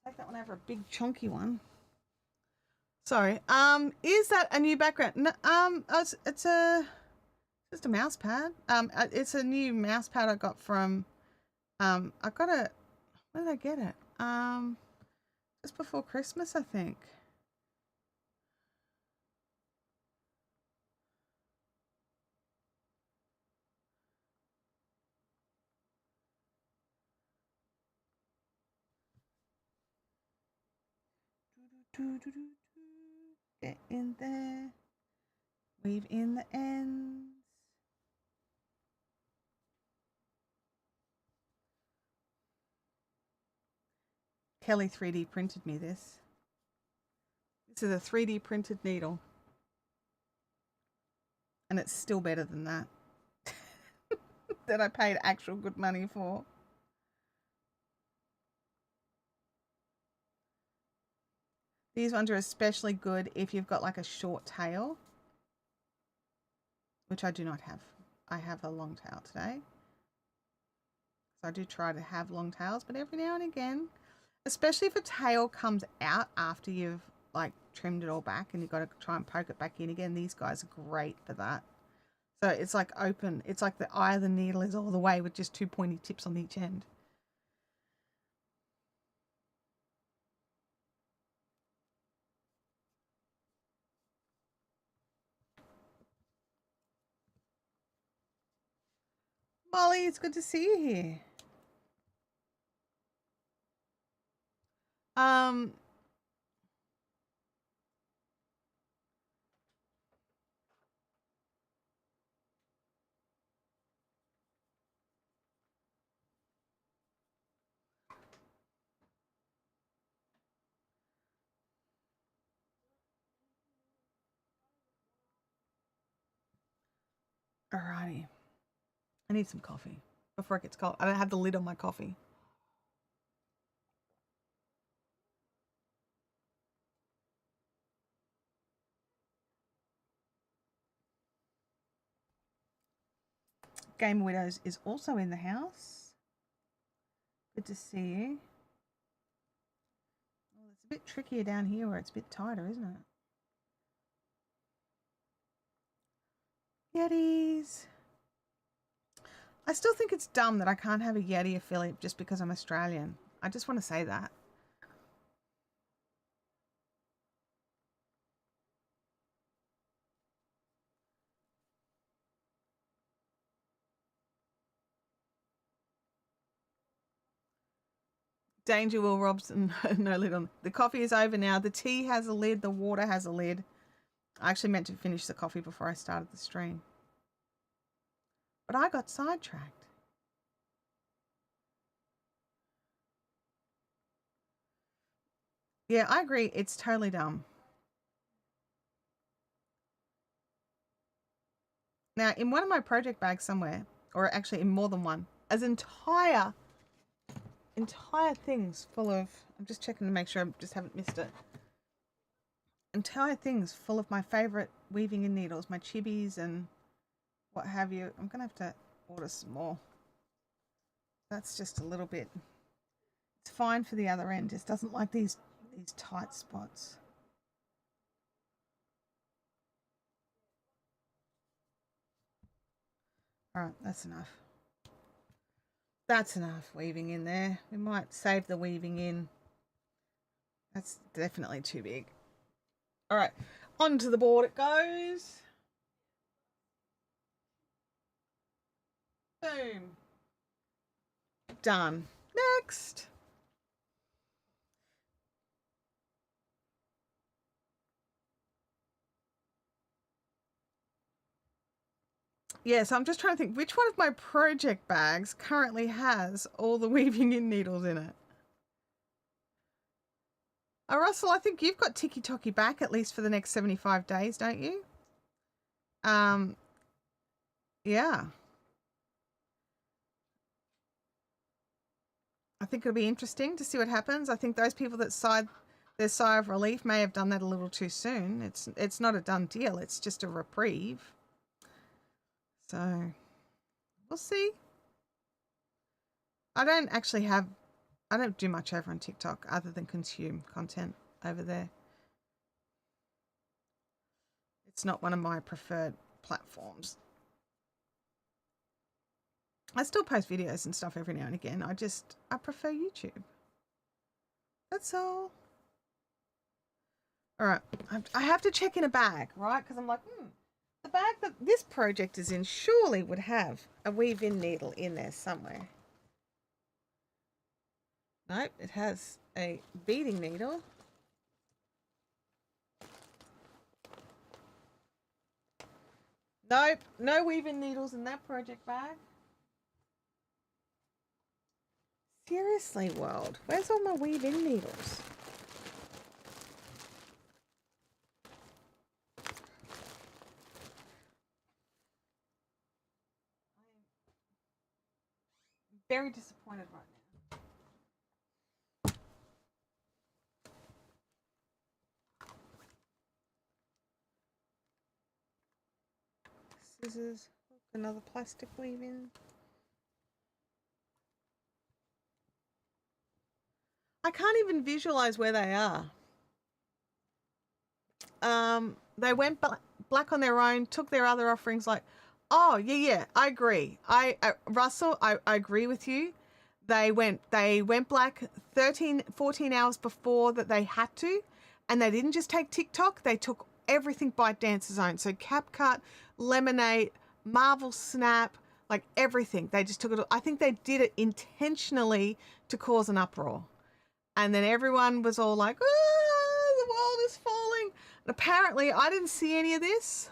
Take that one over a big chunky one. Sorry. Is that a new background? No, it's just a mouse pad. It's a new mouse pad I got from. I got it. Where did I get it? Just before Christmas, I think. Get in there. Weave in the ends. Kelly 3D printed me this. This is a 3D printed needle. And it's still better than that. That I paid actual good money for. These ones are especially good if you've got like a short tail, which I do not have. I have a long tail today. So I do try to have long tails, but every now and again, especially if a tail comes out after you've like trimmed it all back and you've got to try and poke it back in again, these guys are great for that. So it's like open. It's like the eye of the needle is all the way with just two pointy tips on each end. Molly, it's good to see you here. Alrighty. I need some coffee before it gets cold. I don't have the lid on my coffee. Game Widows is also in the house. Good to see you. Well, it's a bit trickier down here where it's a bit tighter, isn't it? Yetis. I still think it's dumb that I can't have a Yeti affiliate just because I'm Australian. I just want to say that. Danger Will Robson, no lid on. The coffee is over now. The tea has a lid. The water has a lid. I actually meant to finish the coffee before I started the stream. But I got sidetracked. Yeah, I agree. It's totally dumb. Now, in one of my project bags somewhere, or actually in more than one, as entire things full of, I'm just checking to make sure I just haven't missed it. Entire things full of my favorite weaving in needles, my chibis and what have you. I'm gonna have to order some more. That's just a little bit. It's fine for the other end. Just doesn't like these tight spots. All right, that's enough. That's enough weaving in there. We might save the weaving in. That's definitely too big. All right, onto the board it goes. Boom. Done. Next. Yeah, so I'm just trying to think which one of my project bags currently has all the weaving in needles in it. Oh, Russell, I think you've got Tiki Toki back at least for the next 75 days, don't you? Yeah. I think it'll be interesting to see what happens. I think those people that sighed their sigh of relief may have done that a little too soon. It's not a done deal. It's just a reprieve. So we'll see. I don't do much over on TikTok other than consume content over there. It's not one of my preferred platforms. I still post videos and stuff every now and again. I prefer YouTube. That's all. All right. I have to check in a bag, right? Because I'm like, the bag that this project is in surely would have a weave-in needle in there somewhere. Nope, it has a beading needle. Nope, no weaving needles in that project bag. Seriously, world, where's all my weaving needles? Very disappointed right now. Scissors, another plastic weaving. I can't even visualize where they are. They went black on their own, took their other offerings like, oh, yeah, I agree. Russell, I agree with you. They went black 13, 14 hours before that they had to, and they didn't just take TikTok, they took everything ByteDance's own. So CapCut, Lemonade, Marvel Snap, like everything. They just took it. I think they did it intentionally to cause an uproar. And then everyone was all like, oh, the world is falling. And apparently, I didn't see any of this,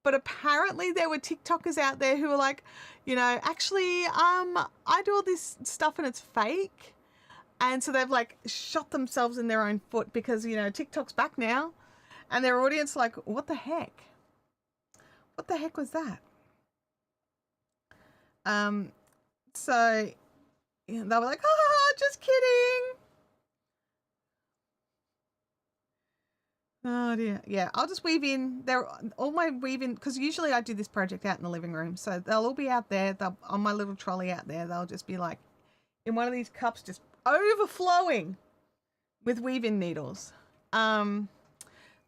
but apparently there were TikTokers out there who were like, you know, actually, I do all this stuff and it's fake. And so they've like shot themselves in their own foot because, you know, TikTok's back now. And their audience like, what the heck? What the heck was that? So you know, they were like, just kidding. Oh dear. Yeah, I'll just weave in there. All my weaving, because usually I do this project out in the living room. So they'll all be out there. They'll, on my little trolley out there, they'll just be like in one of these cups, just overflowing with weaving needles.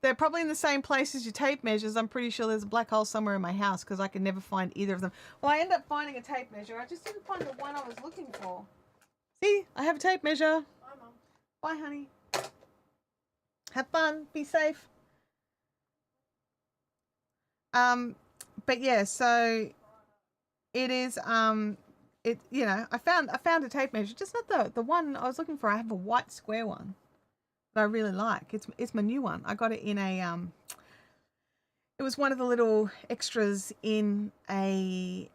They're probably in the same place as your tape measures. I'm pretty sure there's a black hole somewhere in my house because I can never find either of them. Well, I end up finding a tape measure. I just didn't find the one I was looking for. See, I have a tape measure. Bye, Mum. Bye, honey. Have fun. Be safe. But yeah, so it is. You know, I found a tape measure, just not the one I was looking for. I have a white square one that I really like. It's my new one. I got it in a It was one of the little extras in the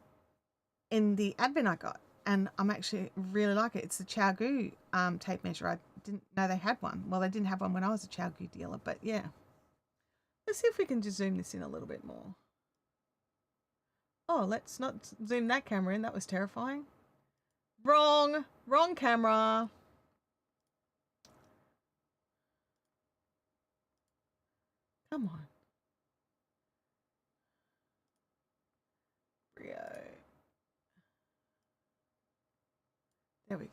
advent I got, and I'm actually really like it. It's the Chowgu tape measure. I didn't know they had one. Well, they didn't have one when I was a Chowgu dealer, but yeah. Let's see if we can just zoom this in a little bit more. Oh, let's not zoom that camera in. That was terrifying. Wrong camera. Come on. Rio. There we go.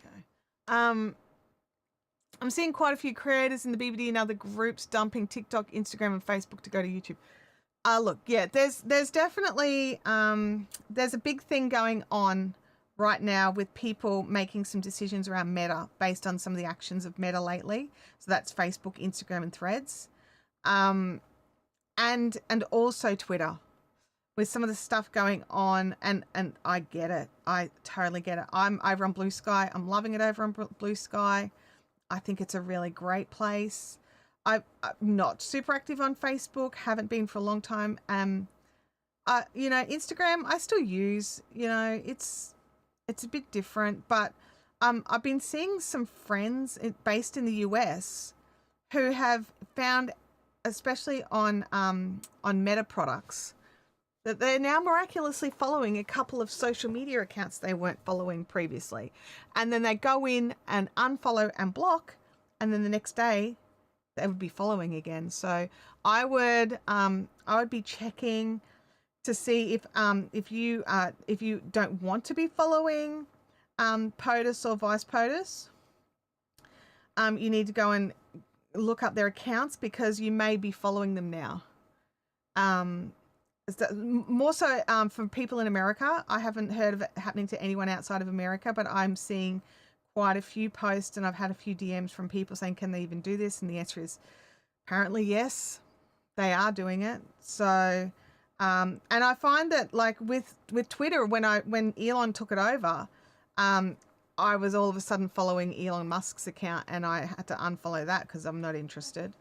I'm seeing quite a few creators in the BBD and other groups dumping TikTok, Instagram, and Facebook to go to YouTube. Look, yeah, there's definitely there's a big thing going on right now with people making some decisions around Meta based on some of the actions of Meta lately. So that's Facebook, Instagram, and Threads, and also Twitter, with some of the stuff going on. And I get it. I totally get it. I'm over on Blue Sky. I'm loving it over on Blue Sky. I think it's a really great place. I'm not super active on Facebook, haven't been for a long time. You know, Instagram I still use. You know, it's a bit different, but I've been seeing some friends based in the US who have found, especially on Meta products, that they're now miraculously following a couple of social media accounts they weren't following previously. And then they go in and unfollow and block, and then the next day they would be following again. So I would be checking to see if you don't want to be following POTUS or Vice POTUS, you need to go and look up their accounts, because you may be following them now. More so from people in America. I haven't heard of it happening to anyone outside of America, but I'm seeing quite a few posts, and I've had a few DMs from people saying, can they even do this? And the answer is apparently yes, they are doing it. So and I find that, like with Twitter, when Elon took it over, I was all of a sudden following Elon Musk's account, and I had to unfollow that because I'm not interested.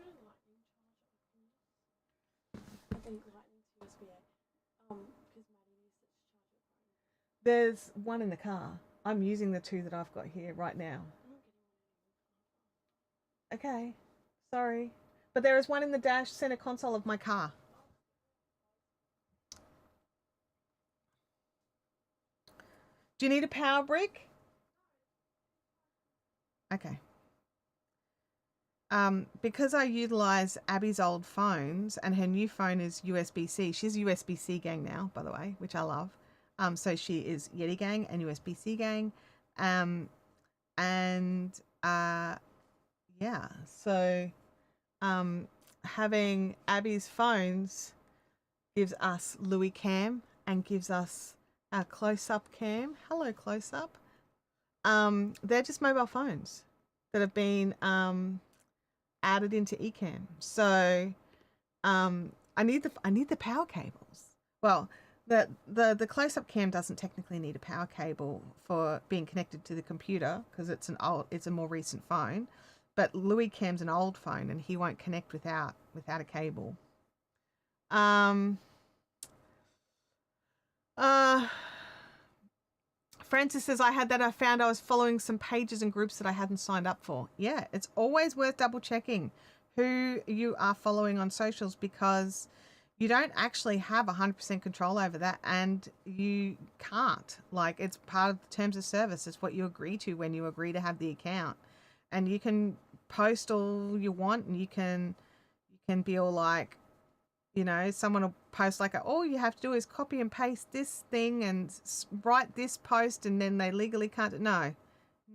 There's one in the car. I'm using the two that I've got here right now. Okay, sorry. But there is one in the dash center console of my car. Do you need a power brick? Okay. Because I utilize Abby's old phones and her new phone is USB-C. She's USB-C gang now, by the way, which I love. So she is Yeti gang and USB-C gang. Yeah, so having Abby's phones gives us Louis Cam and gives us our close-up cam. Hello, close-up. They're just mobile phones that have been added into Ecamm. So I need the power cables. Well, the close-up cam doesn't technically need a power cable for being connected to the computer because it's a more recent phone. But Louis Cam's an old phone and he won't connect without a cable. Francis says, I found I was following some pages and groups that I hadn't signed up for. Yeah, it's always worth double checking who you are following on socials because you don't actually have 100% control over that and you can't. Like, it's part of the terms of service. It's what you agree to when you agree to have the account. And you can post all you want and you can be all like, you know, someone will post like, all you have to do is copy and paste this thing and write this post and then they legally can't. No,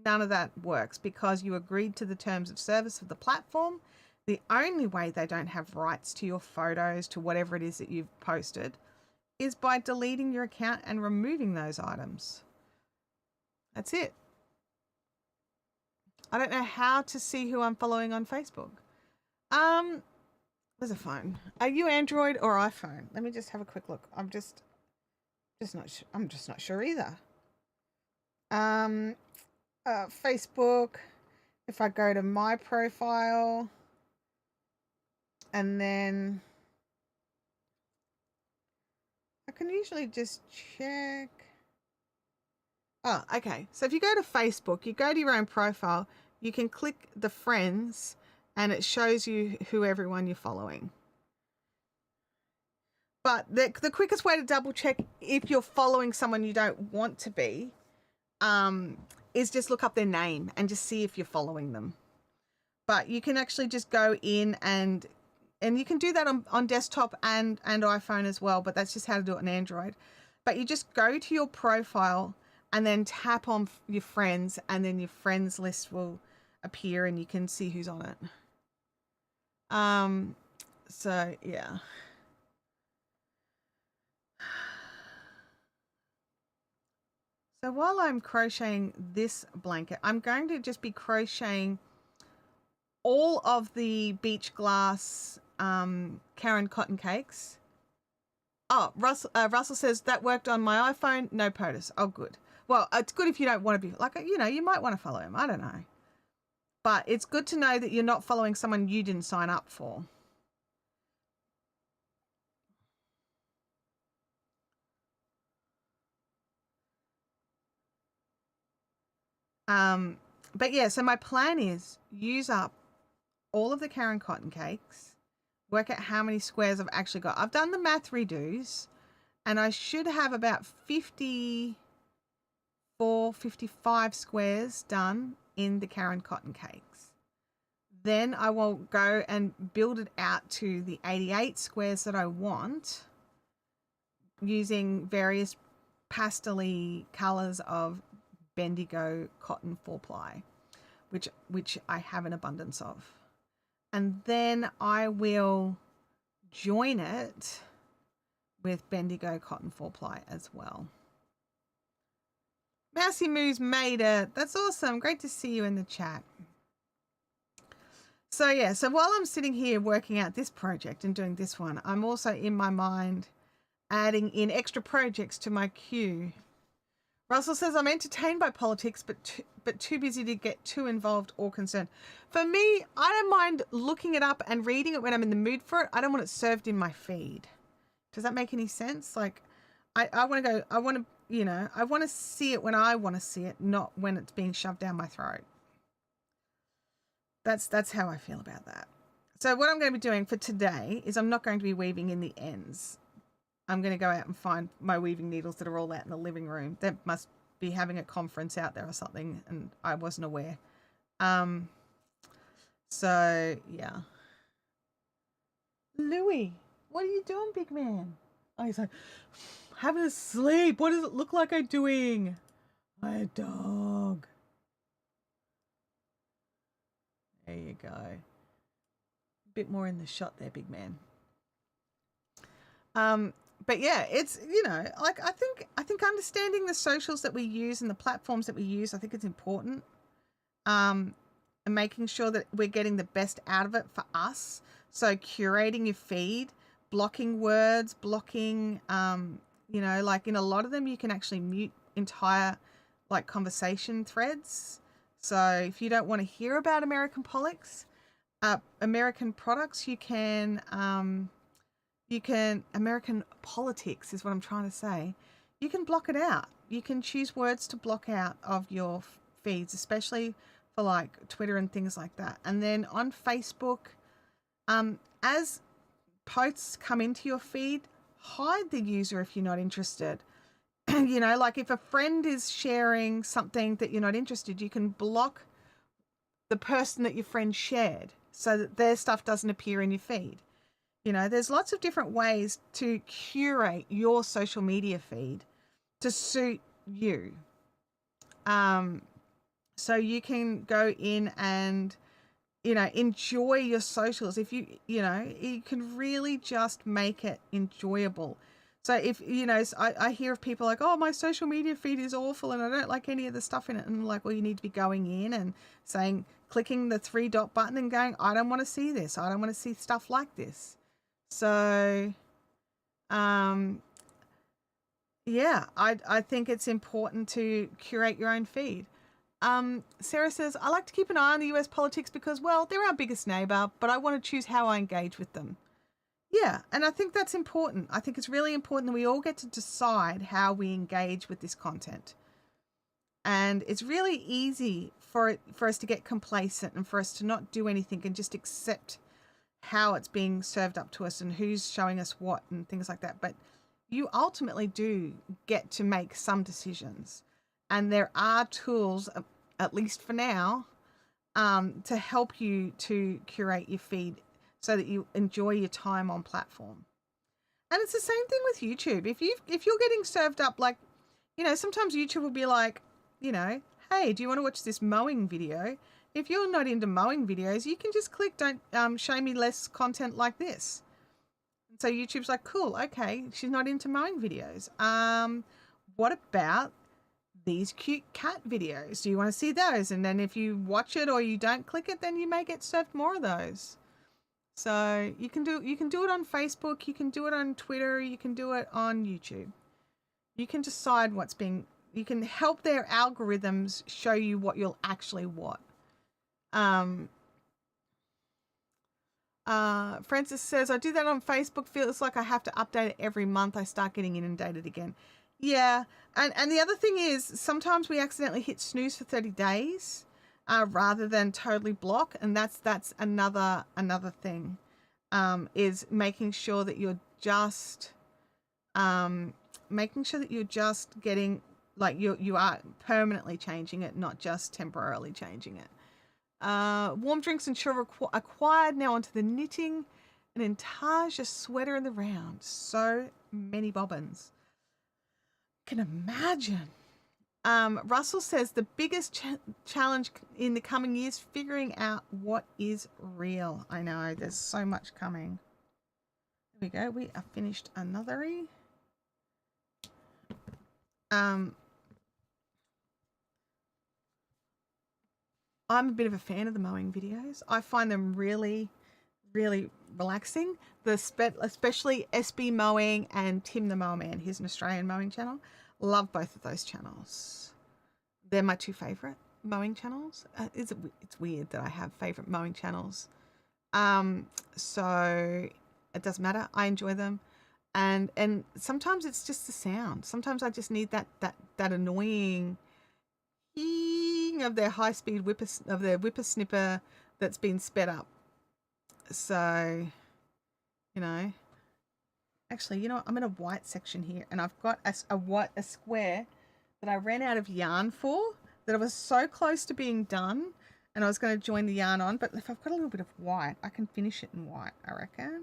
none of that works because you agreed to the terms of service of the platform. The only way they don't have rights to your photos, to whatever it is that you've posted, is by deleting your account and removing those items. That's it. I don't know how to see who I'm following on Facebook. There's a phone. Are you Android or iPhone? Let me just have a quick look. I'm just not sure either. Facebook. If I go to my profile, and then I can usually just check. Oh, okay. So if you go to Facebook, you go to your own profile, you can click the friends and it shows you who everyone you're following. But the quickest way to double check if you're following someone you don't want to be is just look up their name and just see if you're following them. But you can actually just go in and you can do that on desktop and iPhone as well, but that's just how to do it on Android. But you just go to your profile and then tap on your friends and then your friends list will appear and you can see who's on it. So yeah. So while I'm crocheting this blanket, I'm going to just be crocheting all of the beach glass Karen cotton cakes. Oh, Russell says that worked on my iPhone. No POTUS. Oh, good. Well, it's good if you don't want to be like, you know, you might want to follow him. I don't know. But it's good to know that you're not following someone you didn't sign up for. But yeah, so my plan is use up all of the Karen cotton cakes, work out how many squares I've actually got. I've done the math redos and I should have about 54, 55 squares done in the Karen cotton cakes. Then I will go and build it out to the 88 squares that I want using various pastel-y colors of Bendigo cotton 4-ply, which I have an abundance of. And then I will join it with Bendigo cotton 4-ply as well. Mousy Moo's made it. That's awesome. Great to see you in the chat. So yeah, so while I'm sitting here working out this project and doing this one, I'm also in my mind adding in extra projects to my queue. Russell says, I'm entertained by politics, but too busy to get too involved or concerned. For me, I don't mind looking it up and reading it when I'm in the mood for it. I don't want it served in my feed. Does that make any sense? Like, I want to you know, I want to see it when I want to see it, not when it's being shoved down my throat. That's how I feel about that. So what I'm going to be doing for today is I'm not going to be weaving in the ends. I'm going to go out and find my weaving needles that are all out in the living room. They must be having a conference out there or something, and I wasn't aware. So yeah. Louis, what are you doing, big man? Oh, he's like, having a sleep. What does it look like I'm doing? My dog. There you go. A bit more in the shot there, big man. But yeah, it's, you know, like I think understanding the socials that we use and the platforms that we use, I think it's important. And making sure that we're getting the best out of it for us. So curating your feed, blocking words, blocking, you know, like in a lot of them, you can actually mute entire like conversation threads. So if you don't want to hear about American products, you can American politics is what I'm trying to say. You can block it out. You can choose words to block out of your feeds, especially for like Twitter and things like that. And then on Facebook, as posts come into your feed, hide the user if you're not interested. You know, like if a friend is sharing something that you're not interested, you can block the person that your friend shared so that their stuff doesn't appear in your feed. You know, there's lots of different ways to curate your social media feed to suit you. So you can go in and, you know, enjoy your socials. If you know, you can really just make it enjoyable. So if, you know, I hear of people like, oh, my social media feed is awful and I don't like any of the stuff in it. And I'm like, well, you need to be going in and saying, clicking the 3-dot button and going, I don't want to see this. I don't want to see stuff like this. So, yeah, I think it's important to curate your own feed. Sarah says, I like to keep an eye on the US politics because, well, they're our biggest neighbor, but I want to choose how I engage with them. Yeah, and I think that's important. I think it's really important that we all get to decide how we engage with this content. And it's really easy for us to get complacent and for us to not do anything and just accept how it's being served up to us and who's showing us what and things like that. But you ultimately do get to make some decisions. And there are tools, at least for now, to help you to curate your feed so that you enjoy your time on platform. And it's the same thing with YouTube. If you're getting served up, like, you know, sometimes YouTube will be like, you know, hey, do you want to watch this mowing video? If you're not into mowing videos, you can just click don't show me less content like this. And so YouTube's like, cool, okay, she's not into mowing videos. What about these cute cat videos? Do you want to see those? And then if you watch it or you don't click it, then you may get served more of those. So you can do it on Facebook, you can do it on Twitter, you can do it on YouTube. You can decide you can help their algorithms show you what you'll actually want. Francis says, I do that on Facebook. Feels like I have to update it every month. I start getting inundated again. Yeah. And the other thing is sometimes we accidentally hit snooze for 30 days rather than totally block. And that's another thing is making sure that you're just getting, like you are permanently changing it, not just temporarily changing it. Warm drinks and chill acquired. Now onto the knitting. An intarsia sweater in the round. So many bobbins. Can imagine. Russell says the biggest challenge in the coming years figuring out what is real. I know there's so much coming. There we go. We are finished another. I'm a bit of a fan of the mowing videos. I find them really, really relaxing. Especially SB Mowing and Tim the Mower Man. He's an Australian mowing channel. Love both of those channels. They're my two favorite mowing channels. It's weird that I have favorite mowing channels. So it doesn't matter. I enjoy them. And sometimes it's just the sound. Sometimes I just need that annoying ping of their high-speed whippersnipper that's been sped up. So, you know, actually, you know what? I'm in a white section here, and I've got a square that I ran out of yarn for, that I was so close to being done, and I was going to join the yarn on, but if I've got a little bit of white, I can finish it in white, I reckon.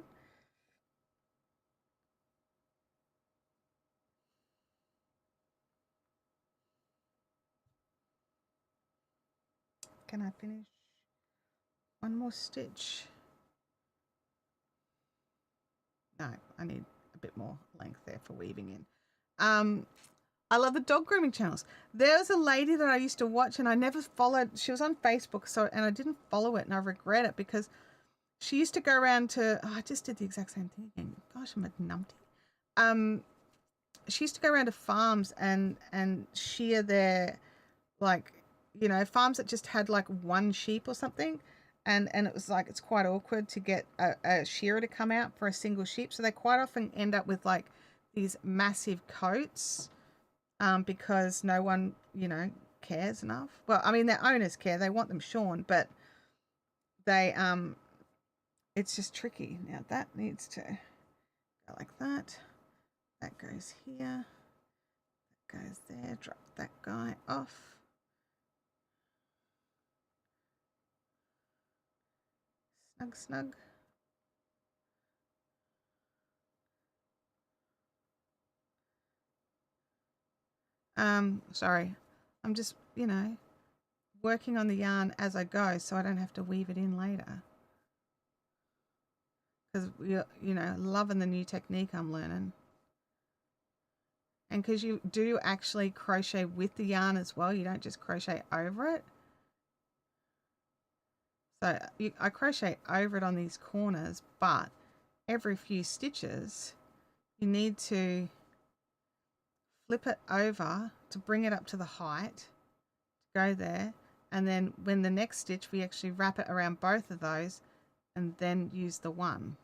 Can I finish one more stitch? No, I need a bit more length there for weaving in. I love the dog grooming channels. There was a lady that I used to watch, and I never followed. She was on Facebook, and I didn't follow it, and I regret it because she used to go around to. Oh, I just did the exact same thing again. Gosh, I'm a numpty. She used to go around to farms and shear their, like, you know, farms that just had like one sheep or something, and it was like, it's quite awkward to get a shearer to come out for a single sheep, so they quite often end up with like these massive coats, because no one, you know, cares enough. Well, I mean, their owners care, they want them shorn, but they it's just tricky. Now that needs to go like that. That goes here. That goes there. Drop that guy off. Snug, snug. Sorry. I'm just, you know, working on the yarn as I go so I don't have to weave it in later. Because, you know, loving the new technique I'm learning. And because you do actually crochet with the yarn as well, you don't just crochet over it. So I crochet over it on these corners, but every few stitches you need to flip it over to bring it up to the height, go there, and then when the next stitch we actually wrap it around both of those and then use the one.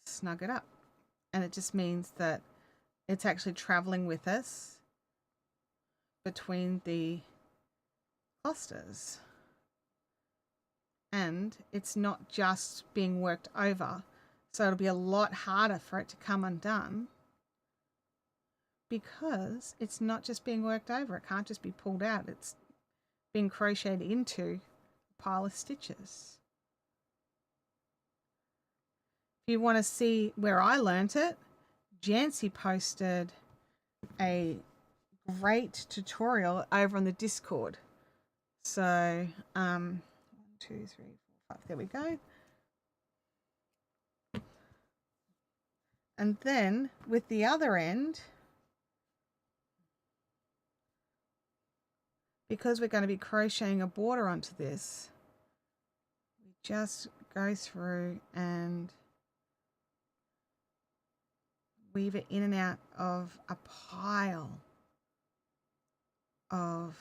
Just snug it up. And it just means that it's actually traveling with us between the clusters. And it's not just being worked over, so it'll be a lot harder for it to come undone because it's not just being worked over. It can't just be pulled out. It's being crocheted into a pile of stitches. If you want to see where I learnt it, Jancy posted a great tutorial over on the Discord. So 1, 2, 3, 4, 5, there we go. And then with the other end, because we're going to be crocheting a border onto this, we just go through and weave it in and out of a pile of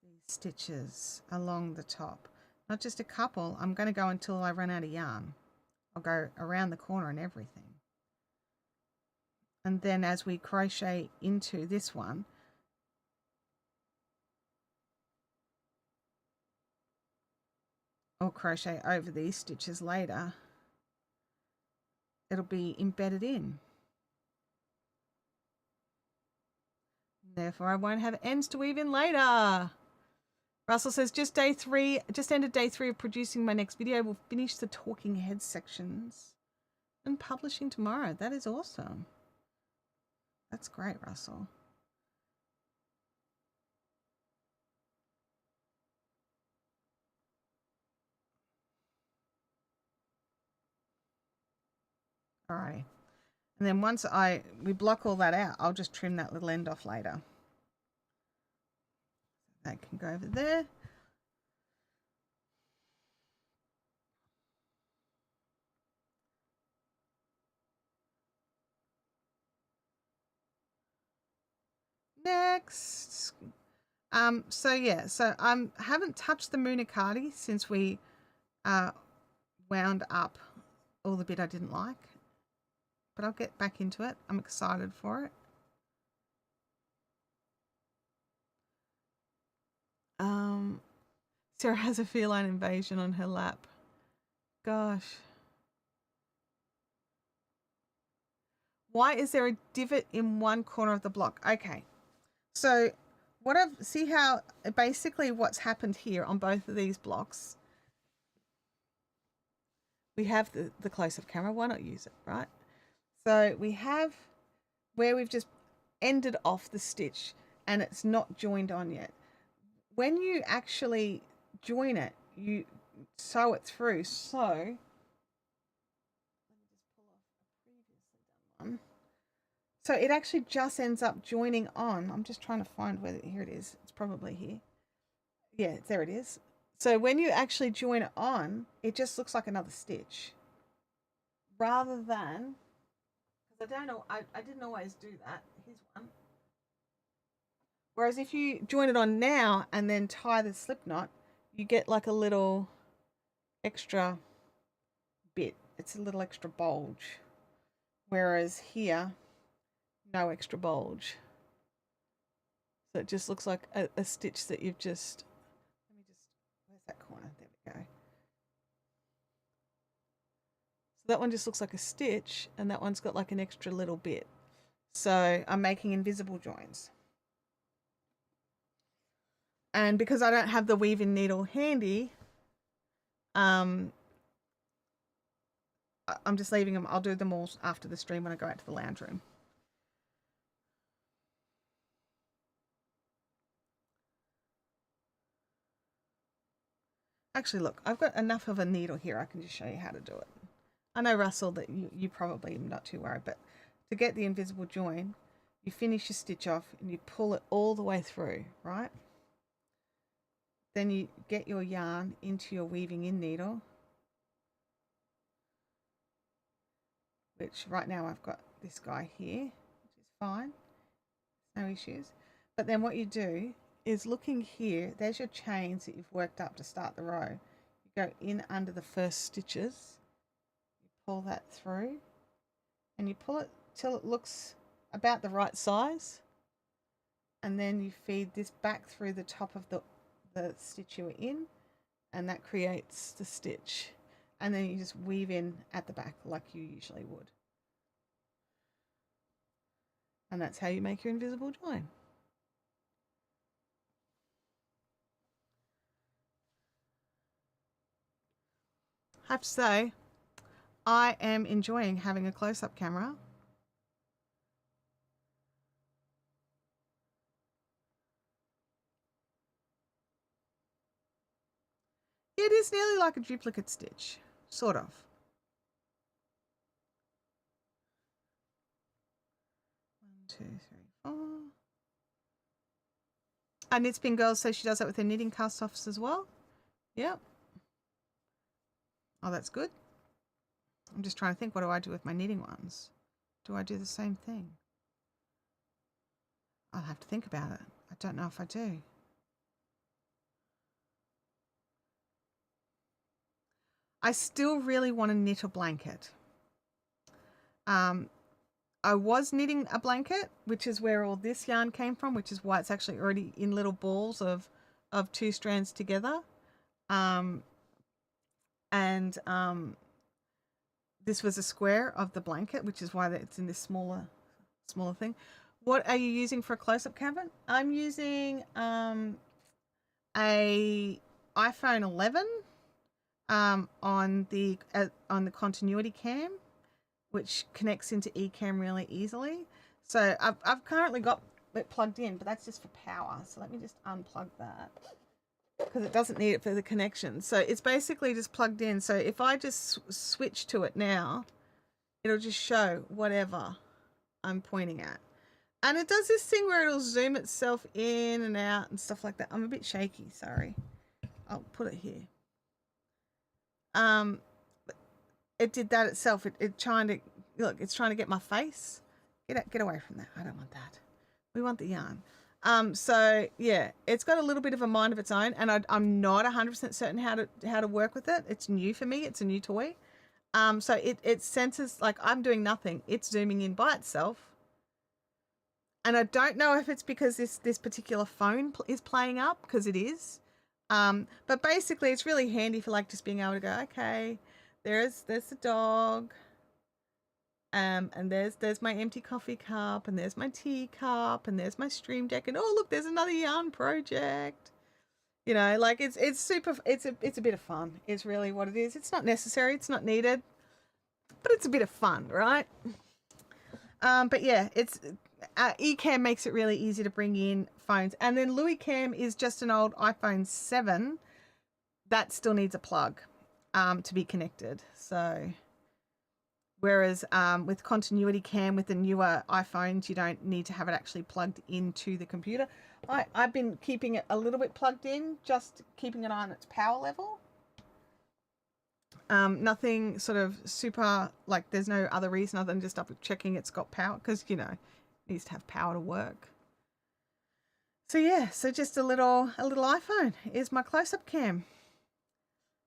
these stitches along the top. Not just a couple. I'm going to go until I run out of yarn. I'll go around the corner and everything. And then as we crochet into this one, or crochet over these stitches later, it'll be embedded in. Therefore, I won't have ends to weave in later. Russell says, just ended day 3 of producing my next video. We'll finish the talking head sections and publishing tomorrow. That is awesome. That's great, Russell. All right. And then once we block all that out, I'll just trim that little end off later. That can go over there. Next. So yeah, so I haven't touched the Munakati since we wound up all the bit I didn't like. but I'll get back into it. I'm excited for it. Sarah has a feline invasion on her lap. Gosh. Why is there a divot in one corner of the block? Okay. So see how basically what's happened here on both of these blocks. We have the close-up camera. Why not use it, right? So we have where we've just ended off the stitch and it's not joined on yet. When you actually join it, you sew it through. So let me just pull off a previously done one. So it actually just ends up joining on. I'm just trying to find where, here it is. It's probably here. Yeah, there it is. So when you actually join it on, it just looks like another stitch. Rather than, because I don't know, I didn't always do that. Here's one. Whereas if you join it on now and then tie the slip knot, you get like a little extra bit. It's a little extra bulge. Whereas here, no extra bulge. So it just looks like a stitch that you've just, let me just, where's that corner? There we go. So that one just looks like a stitch and that one's got like an extra little bit. So I'm making invisible joins. And because I don't have the weaving needle handy, I'm just leaving them. I'll do them all after the stream when I go out to the lounge room. Actually, look, I've got enough of a needle here. I can just show you how to do it. I know, Russell, that you probably not too worried, but to get the invisible join, you finish your stitch off and you pull it all the way through, right? Then you get your yarn into your weaving in needle, which right now I've got this guy here, which is fine, no issues. But then what you do is looking here, there's your chains that you've worked up to start the row. You go in under the first stitches, you pull that through, and you pull it till it looks about the right size, and then you feed this back through the top of the stitch you were in, and that creates the stitch, and then you just weave in at the back like you usually would, and that's how you make your invisible join. I have to say, I am enjoying having a close-up camera. It is nearly like a duplicate stitch, sort of. 1, 2, 3, 4. And Knit Spin Girl says she does that with her knitting cast-offs as well. Yep. Oh, that's good. I'm just trying to think, what do I do with my knitting ones? Do I do the same thing? I'll have to think about it. I don't know if I do. I still really want to knit a blanket. I was knitting a blanket, which is where all this yarn came from, which is why it's actually already in little balls of 2 strands together. This was a square of the blanket, which is why it's in this smaller thing. What are you using for a close-up, Kevin? I'm using a iPhone 11 on the continuity cam, which connects into eCam really easily. So I've currently got it plugged in, but that's just for power. So let me just unplug that, because it doesn't need it for the connection. So it's basically just plugged in. So if I just switch to it now, it'll just show whatever I'm pointing at. And it does this thing where it'll zoom itself in and out and stuff like that. I'm a bit shaky, sorry. I'll put it here. It did that itself. It's trying to get my face. Get away from that. I don't want that. We want the yarn. So yeah, it's got a little bit of a mind of its own, and I'm not 100% certain how to work with it. It's new for me. It's a new toy. So it senses, like, I'm doing nothing. It's zooming in by itself. And I don't know if it's because this particular phone is playing up, because it is. But basically, it's really handy for like just being able to go, okay, there's the dog. And there's my empty coffee cup, and there's my tea cup, and there's my stream deck, and oh look, there's another yarn project. You know, like it's super. It's a bit of fun. Is really what it is. It's not necessary. It's not needed, but it's a bit of fun, right? But yeah, it's Ecamm makes it really easy to bring in phones, and then Louis Cam is just an old iPhone 7 that still needs a plug to be connected. So whereas with Continuity Cam with the newer iPhones, you don't need to have it actually plugged into the computer. I've been keeping it a little bit plugged in, just keeping an eye on its power level. Nothing sort of super, like there's no other reason other than just up checking it's got power, because you know it needs to have power to work. So yeah, so just a little iPhone is my close-up cam.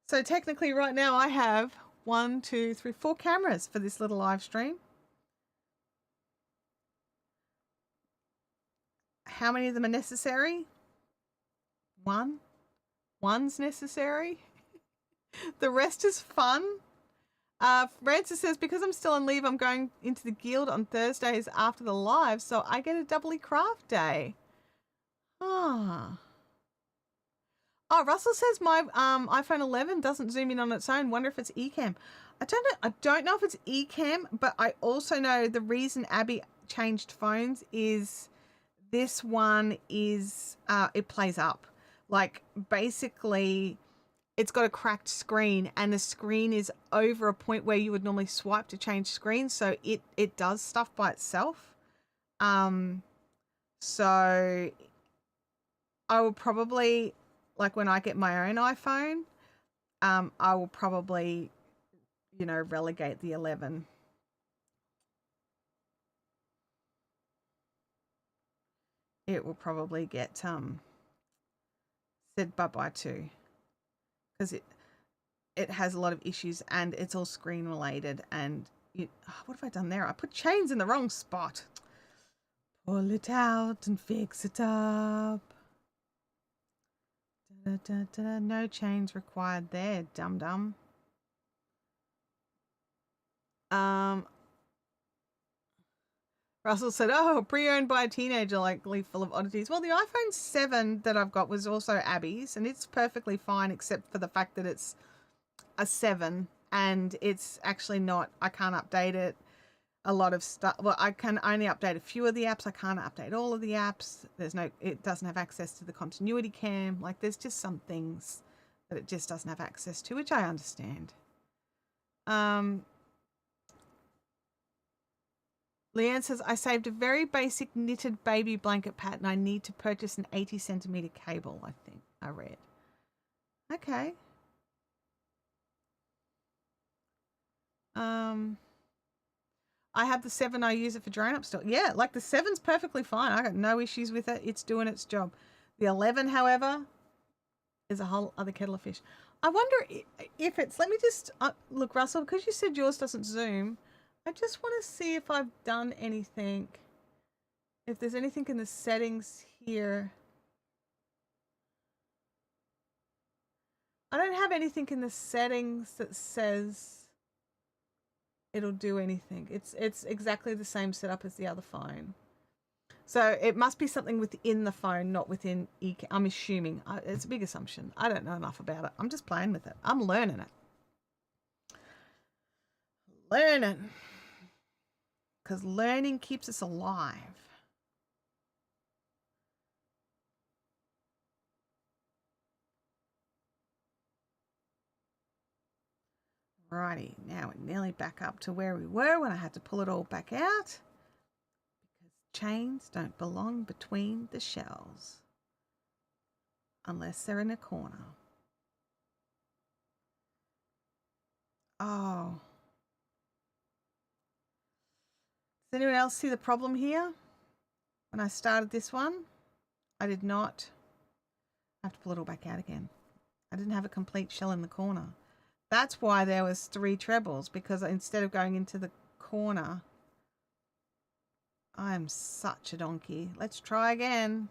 So technically right now I have 1, 2, 3, 4 cameras for this little live stream. How many of them are necessary? One. One's necessary. The rest is fun. Francis says, because I'm still on leave, I'm going into the guild on Thursdays after the live, so I get a doubly craft day. Ah. Oh, Russell says my iPhone 11 doesn't zoom in on its own. Wonder if it's Ecamm. I don't know. I don't know if it's Ecamm, but I also know the reason Abby changed phones is this one is it plays up. Like basically it's got a cracked screen, and the screen is over a point where you would normally swipe to change screens, so it does stuff by itself. So I will probably, like when I get my own iPhone, I will probably, you know, relegate the 11. It will probably get said bye-bye to, because it has a lot of issues, and it's all screen related, and what have I done there? I put chains in the wrong spot. Pull it out and fix it up. Da, da, da, no chains required there, dum-dum. Russell said, oh, pre-owned by a teenager, likely full of oddities. Well, the iPhone 7 that I've got was also Abby's, and it's perfectly fine except for the fact that it's a 7, and it's actually not, I can't update it. A lot of stuff, well, I can only update a few of the apps. I can't update all of the apps. It doesn't have access to the continuity cam. Like there's just some things that it just doesn't have access to, which I understand. Leanne says, I saved a very basic knitted baby blanket pattern. I need to purchase an 80cm cable, I think I read. Okay. I have the 7. I use it for drone up still. Yeah, like the 7's perfectly fine. I got no issues with it. It's doing its job. The 11, however, is a whole other kettle of fish. I wonder if it's, let me just look, Russell, because you said yours doesn't zoom. I just want to see if I've done anything. If there's anything in the settings here. I don't have anything in the settings that says it'll do anything. It's exactly the same setup as the other phone. So it must be something within the phone, not within Ecamm. I'm assuming. It's a big assumption. I don't know enough about it. I'm just playing with it. I'm learning it. Learning. Because learning keeps us alive. Righty, now we're nearly back up to where we were when I had to pull it all back out. Because chains don't belong between the shells. Unless they're in a corner. Oh. Does anyone else see the problem here? When I started this one, I did not have to pull it all back out again. I didn't have a complete shell in the corner. That's why there was 3 trebles, because instead of going into the corner, I am such a donkey. Let's try again.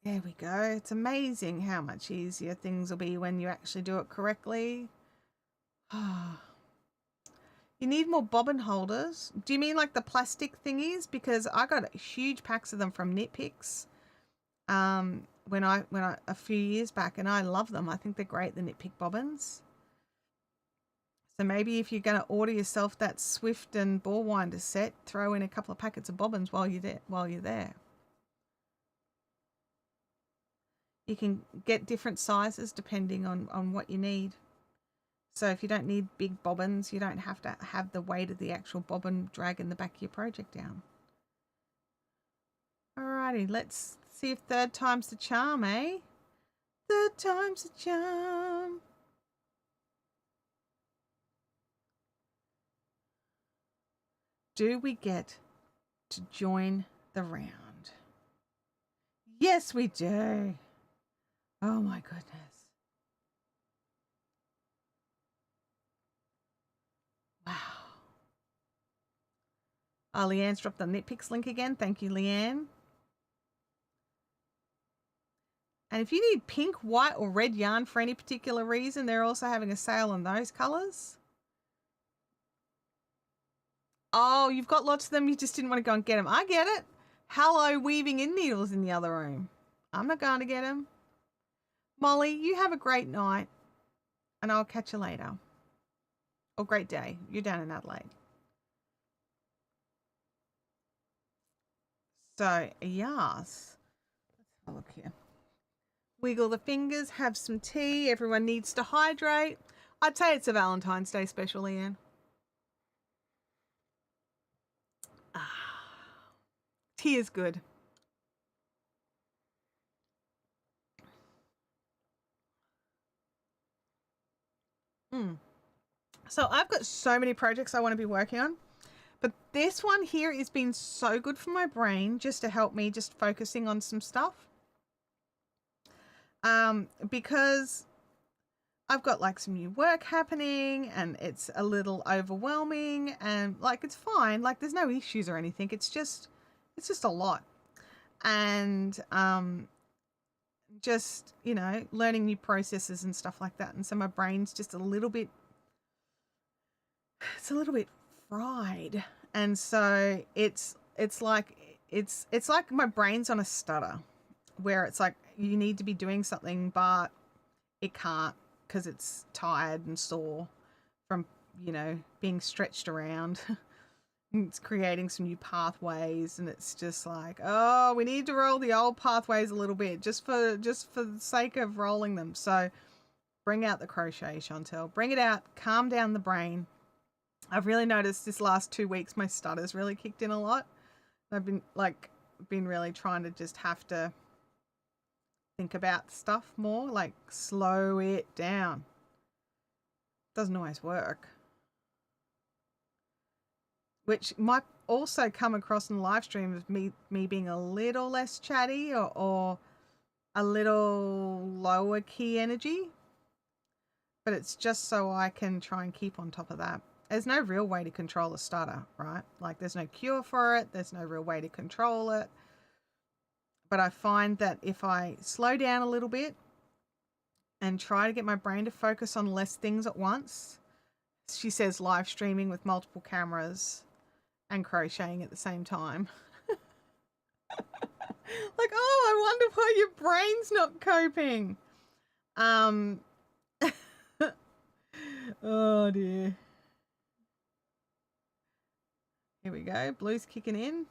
There we go. It's amazing how much easier things will be when you actually do it correctly. You need more bobbin holders. Do you mean like the plastic thingies? Because I got huge packs of them from Nitpicks when I a few years back, and I love them. I think they're great, the Nitpick bobbins. So maybe if you're going to order yourself that Swift and ball winder set, throw in a couple of packets of bobbins while you're there. You can get different sizes depending on what you need. So if you don't need big bobbins, you don't have to have the weight of the actual bobbin dragging the back of your project down. Alrighty, let's see if third time's the charm, eh? Third time's the charm. Do we get to join the round? Yes, we do. Oh my goodness. Wow. Oh, Leanne's dropped the Nitpicks link again. Thank you, Leanne. And if you need pink, white, or red yarn for any particular reason, they're also having a sale on those colours. Oh, you've got lots of them. You just didn't want to go and get them. I get it. Hello, weaving in needles in the other room. I'm not going to get them. Molly, you have a great night, and I'll catch you later. Or great day. You're down in Adelaide. So, yes. Let's have a look here. Wiggle the fingers, have some tea. Everyone needs to hydrate. I'd say it's a Valentine's Day special, Leanne. Tea is good. So I've got so many projects I want to be working on, but this one here has been so good for my brain just to help me just focusing on some stuff. Because I've got like some new work happening and it's a little overwhelming, and like it's fine, like there's no issues or anything. It's just a lot. And just, you know, learning new processes and stuff like that. And so my brain's just a little bit fried. And so it's like my brain's on a stutter, where it's like you need to be doing something but it can't because it's tired and sore from, you know, being stretched around. It's creating some new pathways, and it's just like, oh, we need to roll the old pathways a little bit just for the sake of rolling them. So bring out the crochet, Chantel. Bring it out. Calm down the brain. I've really noticed this last 2 weeks my stutter's really kicked in a lot. I've been really trying to just have to think about stuff more, like slow it down. Doesn't always work. Which might also come across in the live stream as me being a little less chatty or a little lower key energy. But it's just so I can try and keep on top of that. There's no real way to control a stutter, right? Like there's no cure for it. There's no real way to control it. But I find that if I slow down a little bit and try to get my brain to focus on less things at once, she says live streaming with multiple cameras and crocheting at the same time. Like, oh, I wonder why your brain's not coping. Oh dear. Here we go. Blue's kicking in.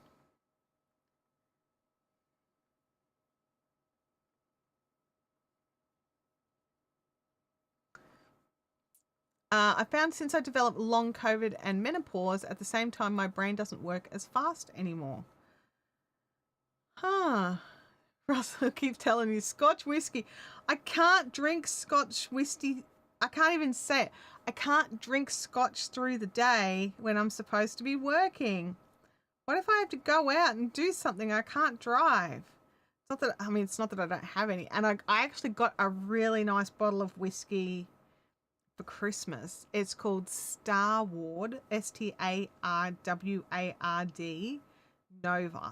I found since I developed long COVID and menopause, at the same time, my brain doesn't work as fast anymore. Huh. Russell keeps telling me Scotch whiskey. I can't drink Scotch whiskey. I can't even say it. I can't drink Scotch through the day when I'm supposed to be working. What if I have to go out and do something? I can't drive. It's not that, I mean, it's not that I don't have any. And I actually got a really nice bottle of whiskey for Christmas. It's called Starward, Starward Nova.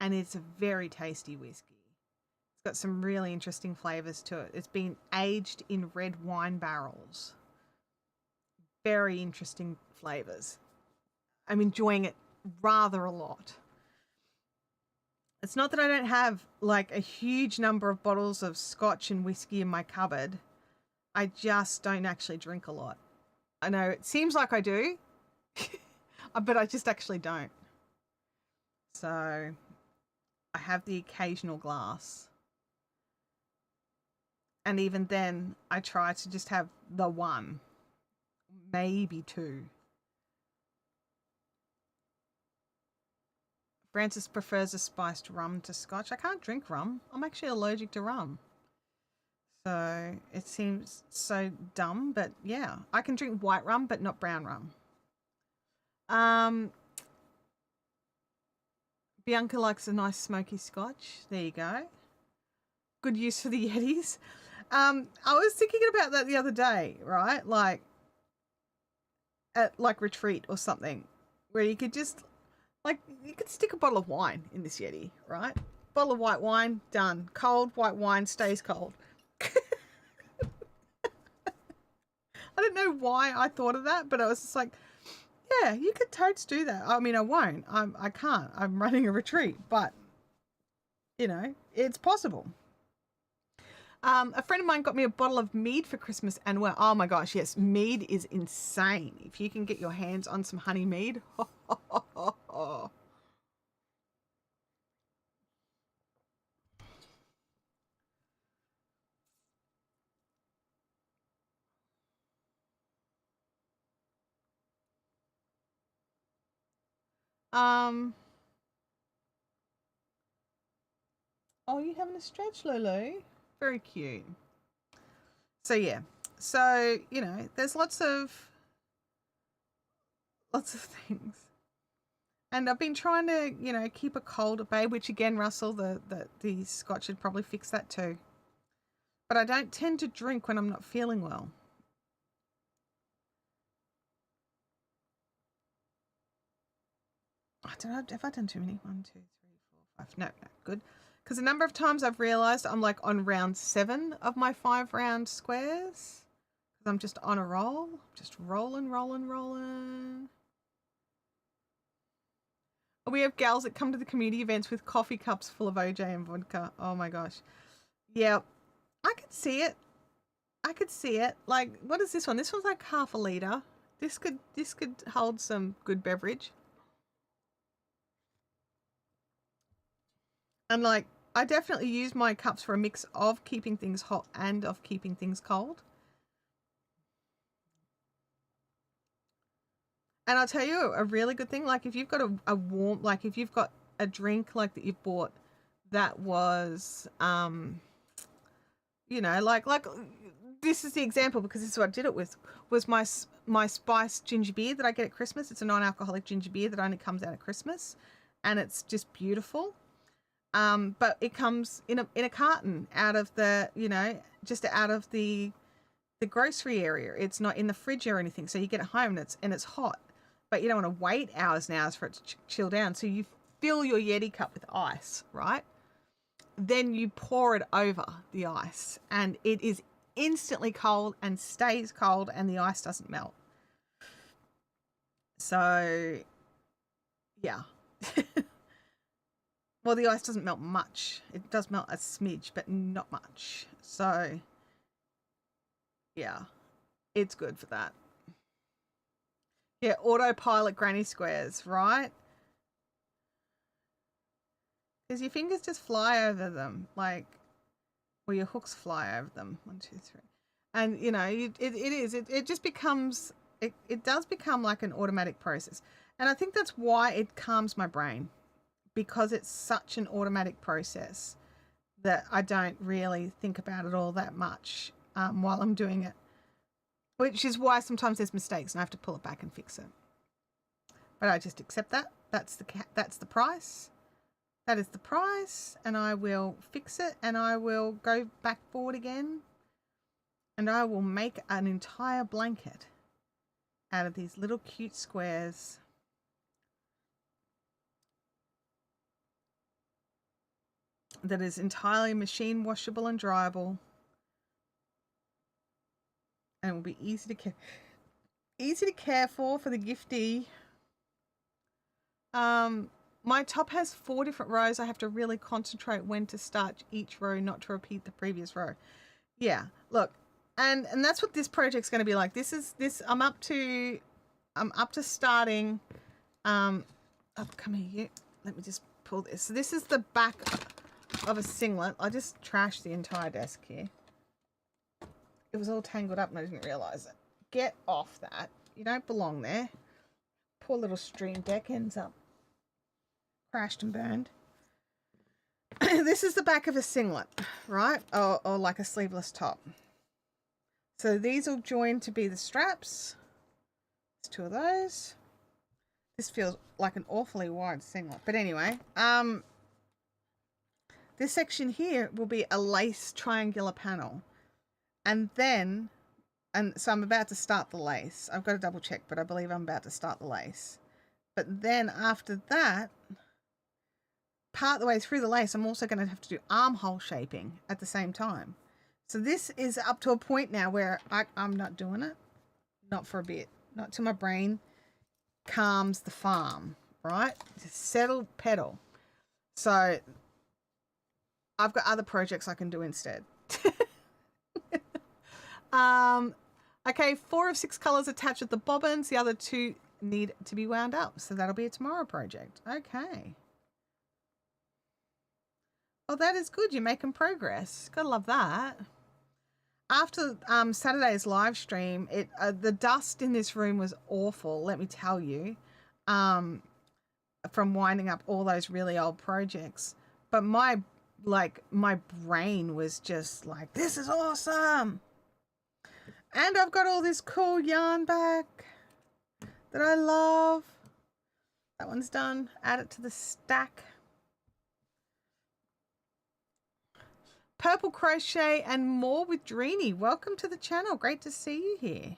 And it's a very tasty whiskey. It's got some really interesting flavors to it. It's been aged in red wine barrels. Very interesting flavors. I'm enjoying it rather a lot. It's not that I don't have like a huge number of bottles of scotch and whiskey in my cupboard. I just don't actually drink a lot. I know it seems like I do, but I just actually don't. So I have the occasional glass. And even then, I try to just have the one, maybe two. Francis prefers a spiced rum to scotch. I can't drink rum. I'm actually allergic to rum. So it seems so dumb, but yeah. I can drink white rum, but not brown rum. Bianca likes a nice smoky scotch. There you go. Good use for the Yetis. I was thinking about that the other day, right? Like at like retreat or something, where you could just like you could stick a bottle of wine in this Yeti, right? Bottle of white wine, done. Cold white wine stays cold. I don't know why I thought of that, but I was just like, yeah, you could totes do that. I mean, I won't. I can't. I'm running a retreat, but you know, it's possible. A friend of mine got me a bottle of mead for Christmas, and well, oh my gosh, yes, mead is insane. If you can get your hands on some honey mead, Um, oh, you having a stretch, Lulu? Very cute. So yeah, so you know, there's lots of things, and I've been trying to keep a cold at bay. Which again, Russell, the Scotch should probably fix that too. But I don't tend to drink when I'm not feeling well. I don't know. Have I done too many? 1, 2, 3, 4, 5. No, no, good. Because a number of times I've realised I'm like on round 7 of my 5-round squares. Because I'm just on a roll. Just rolling, rolling, rolling. We have gals that come to the community events with coffee cups full of OJ and vodka. Oh my gosh. Yeah, I could see it. I could see it. Like, what is this one? This one's like half a litre. This could hold some good beverage. And like, I definitely use my cups for a mix of keeping things hot and of keeping things cold. And I'll tell you a really good thing, like if you've got a warm, like if you've got a drink like that you've bought that was, like this is the example because this is what I did it with, was my spiced ginger beer that I get at Christmas. It's a non-alcoholic ginger beer that only comes out at Christmas, and it's just beautiful. But it comes in a carton out of the, just out of the grocery area. It's not in the fridge or anything. So you get it home and it's hot, but you don't want to wait hours and hours for it to chill down. So you fill your Yeti cup with ice, right? Then you pour it over the ice and it is instantly cold and stays cold and the ice doesn't melt. So, yeah. Well, the ice doesn't melt much. It does melt a smidge, but not much. So, yeah, it's good for that. Yeah, autopilot granny squares, right? Because your fingers just fly over them, like, or your hooks fly over them. 1, 2, 3. And, it just becomes, it does become like an automatic process. And I think that's why it calms my brain, because it's such an automatic process that I don't really think about it all that much while I'm doing it, which is why sometimes there's mistakes and I have to pull it back and fix it. But I just accept that. That's the price. That is the price, and I will fix it, and I will go back forward again, and I will make an entire blanket out of these little cute squares. That is entirely machine washable and dryable, and will be easy to care for the giftie. My top has 4 different rows. I have to really concentrate when to start each row, not to repeat the previous row. Yeah, look, and that's what this project's going to be like. I'm up to starting. Oh, come here, you. Let me just pull this. So this is the back of a singlet. I just trashed the entire desk here. It was all tangled up and I didn't realize it. Get off that. You don't belong there. Poor little stream deck ends up crashed and burned. This is the back of a singlet, right? Or like a sleeveless top. So these will join to be the straps. There's 2 of those. This feels like an awfully wide singlet. But anyway, this section here will be a lace triangular panel. And so I'm about to start the lace. I've got to double check, but I believe I'm about to start the lace. But then after that, part of the way through the lace, I'm also going to have to do armhole shaping at the same time. So this is up to a point now where I'm not doing it. Not for a bit. Not till my brain calms the farm, right? Just settle pedal. So I've got other projects I can do instead. Okay, 4 of 6 colors attached with the bobbins. The other 2 need to be wound up. So that'll be a tomorrow project. Okay. Oh, that is good. You're making progress. Gotta love that. After Saturday's live stream, the dust in this room was awful, let me tell you, from winding up all those really old projects. But my brain was just like, this is awesome. And I've got all this cool yarn back that I love. That one's done. Add it to the stack. Purple Crochet and More with Dreeny. Welcome to the channel. Great to see you here.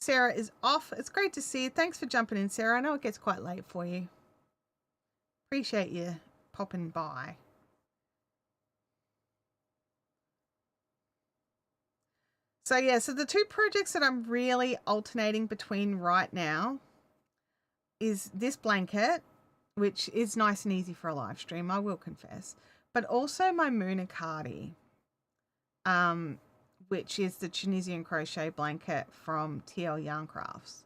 Sarah is off. It's great to see you. Thanks for jumping in, Sarah. I know it gets quite late for you. Appreciate you popping by. So yeah, so the 2 projects that I'm really alternating between right now is this blanket, which is nice and easy for a live stream, I will confess, but also my Moonacati, which is the Tunisian crochet blanket from TL Yarn Crafts.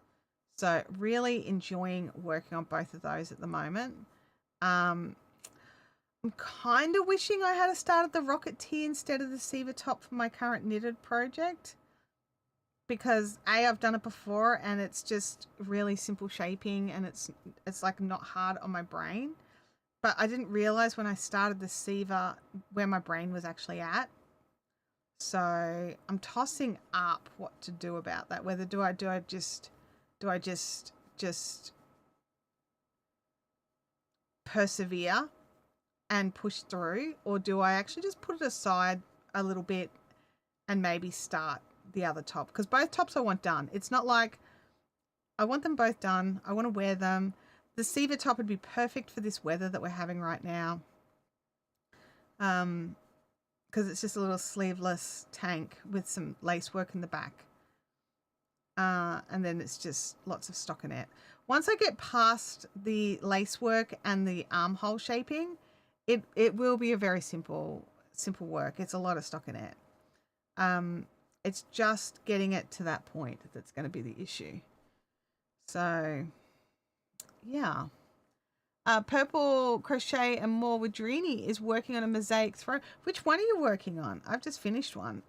So really enjoying working on both of those at the moment. I'm kind of wishing I had started the Rocket Tee instead of the Siva top for my current knitted project, because I've done it before and it's just really simple shaping and it's like not hard on my brain. But I didn't realize when I started the Siva where my brain was actually at. So I'm tossing up what to do about that. Whether do I just persevere and push through, or do I actually just put it aside a little bit and maybe start the other top? Because both tops I want done. It's not like I want them both done. I want to wear them. The Siva top would be perfect for this weather that we're having right now. Because it's just a little sleeveless tank with some lace work in the back. And then it's just lots of stockinette. Once I get past the lace work and the armhole shaping, it will be a very simple work. It's a lot of stockinette. It's just getting it to that point that's going to be the issue. So, yeah. Purple Crochet and More with Dreeny is working on a mosaic throw. Which one are you working on? I've just finished one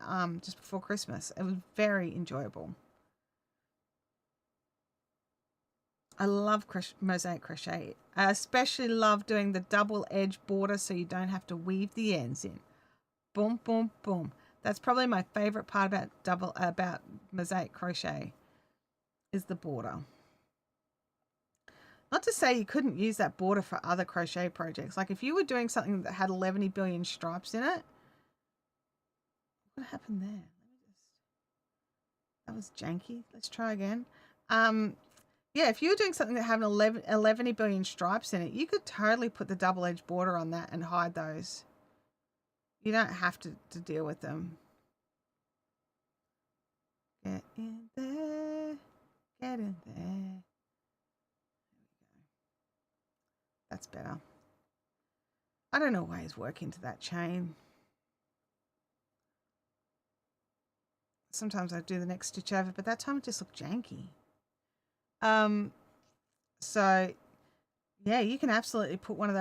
just before Christmas. It was very enjoyable. I love mosaic crochet. I especially love doing the double edge border so you don't have to weave the ends in. Boom, boom, boom. That's probably my favorite part about mosaic crochet is the border. Not to say you couldn't use that border for other crochet projects. Like if you were doing something that had 11 billion stripes in it. What happened there? That was janky. Let's try again. Yeah, if you were doing something that had 11 billion stripes in it, you could totally put the double-edged border on that and hide those. You don't have to deal with them. Get in there. Get in there. There we go. That's better. I don't always work into that chain. Sometimes I do the next stitch over, but that time it just looked janky. So yeah, you can absolutely put one of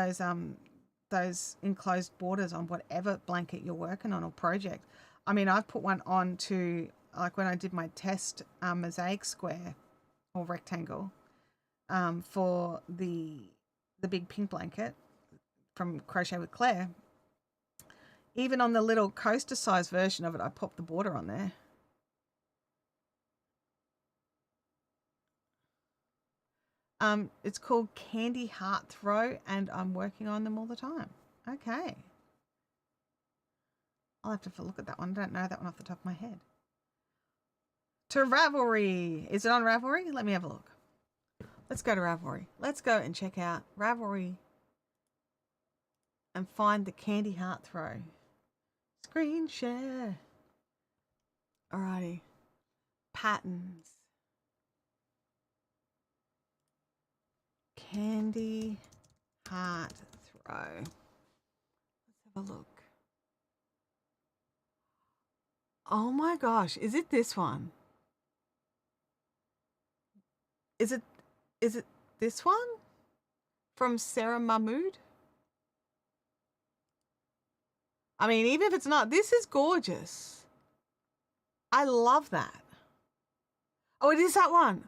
those enclosed borders on whatever blanket you're working on or project. I mean, I've put one on to, like when I did my test mosaic square or rectangle for the big pink blanket from Crochet with Claire. Even on the little coaster size version of it, I popped the border on there. It's called Candy Heart Throw, and I'm working on them all the time. Okay. I'll have to look at that one. I don't know that one off the top of my head. To Ravelry. Is it on Ravelry? Let me have a look. Let's go to Ravelry. Let's go and check out Ravelry and find the Candy Heart Throw. Screen share. Alrighty. Patterns. Candy Heart Throw. Let's have a look. Oh my gosh, is it this one? Is it this one? From Sarah Mahmood? I mean, even if it's not, this is gorgeous. I love that. Oh, it is that one.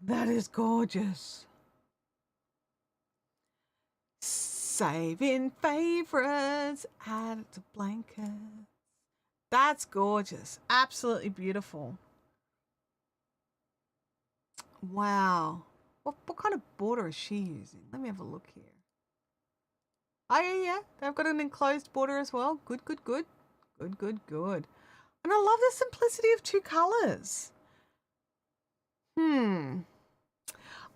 That is gorgeous. Save in favorites, add it to blankets. That's gorgeous. Absolutely beautiful. Wow. What kind of border is she using? Let me have a look here. Oh, yeah. They've got an enclosed border as well. Good, good, good. Good, good, good. And I love the simplicity of two colors.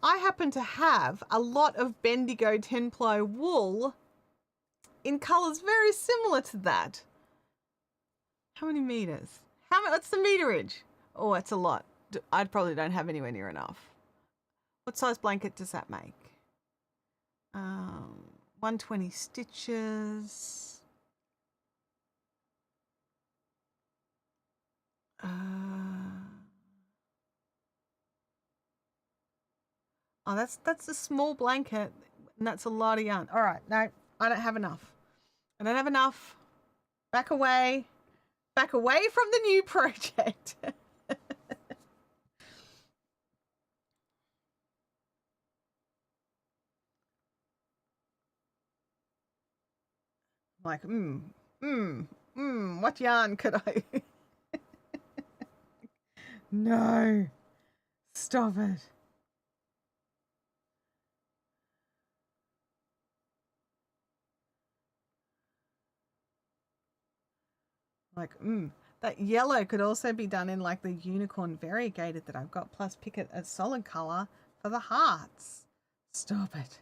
I happen to have a lot of Bendigo 10-ply wool in colors very similar to that. How many meters? What's the meterage? Oh, it's a lot. I probably don't have anywhere near enough. What size blanket does that make? 120 stitches. Oh, that's a small blanket, and that's a lot of yarn. All right, no, I don't have enough. I don't have enough. Back away. Back away from the new project. Like, what yarn could I? No. Stop it. Like, that yellow could also be done in like the unicorn variegated that I've got, plus pick it a solid color for the hearts. Stop it.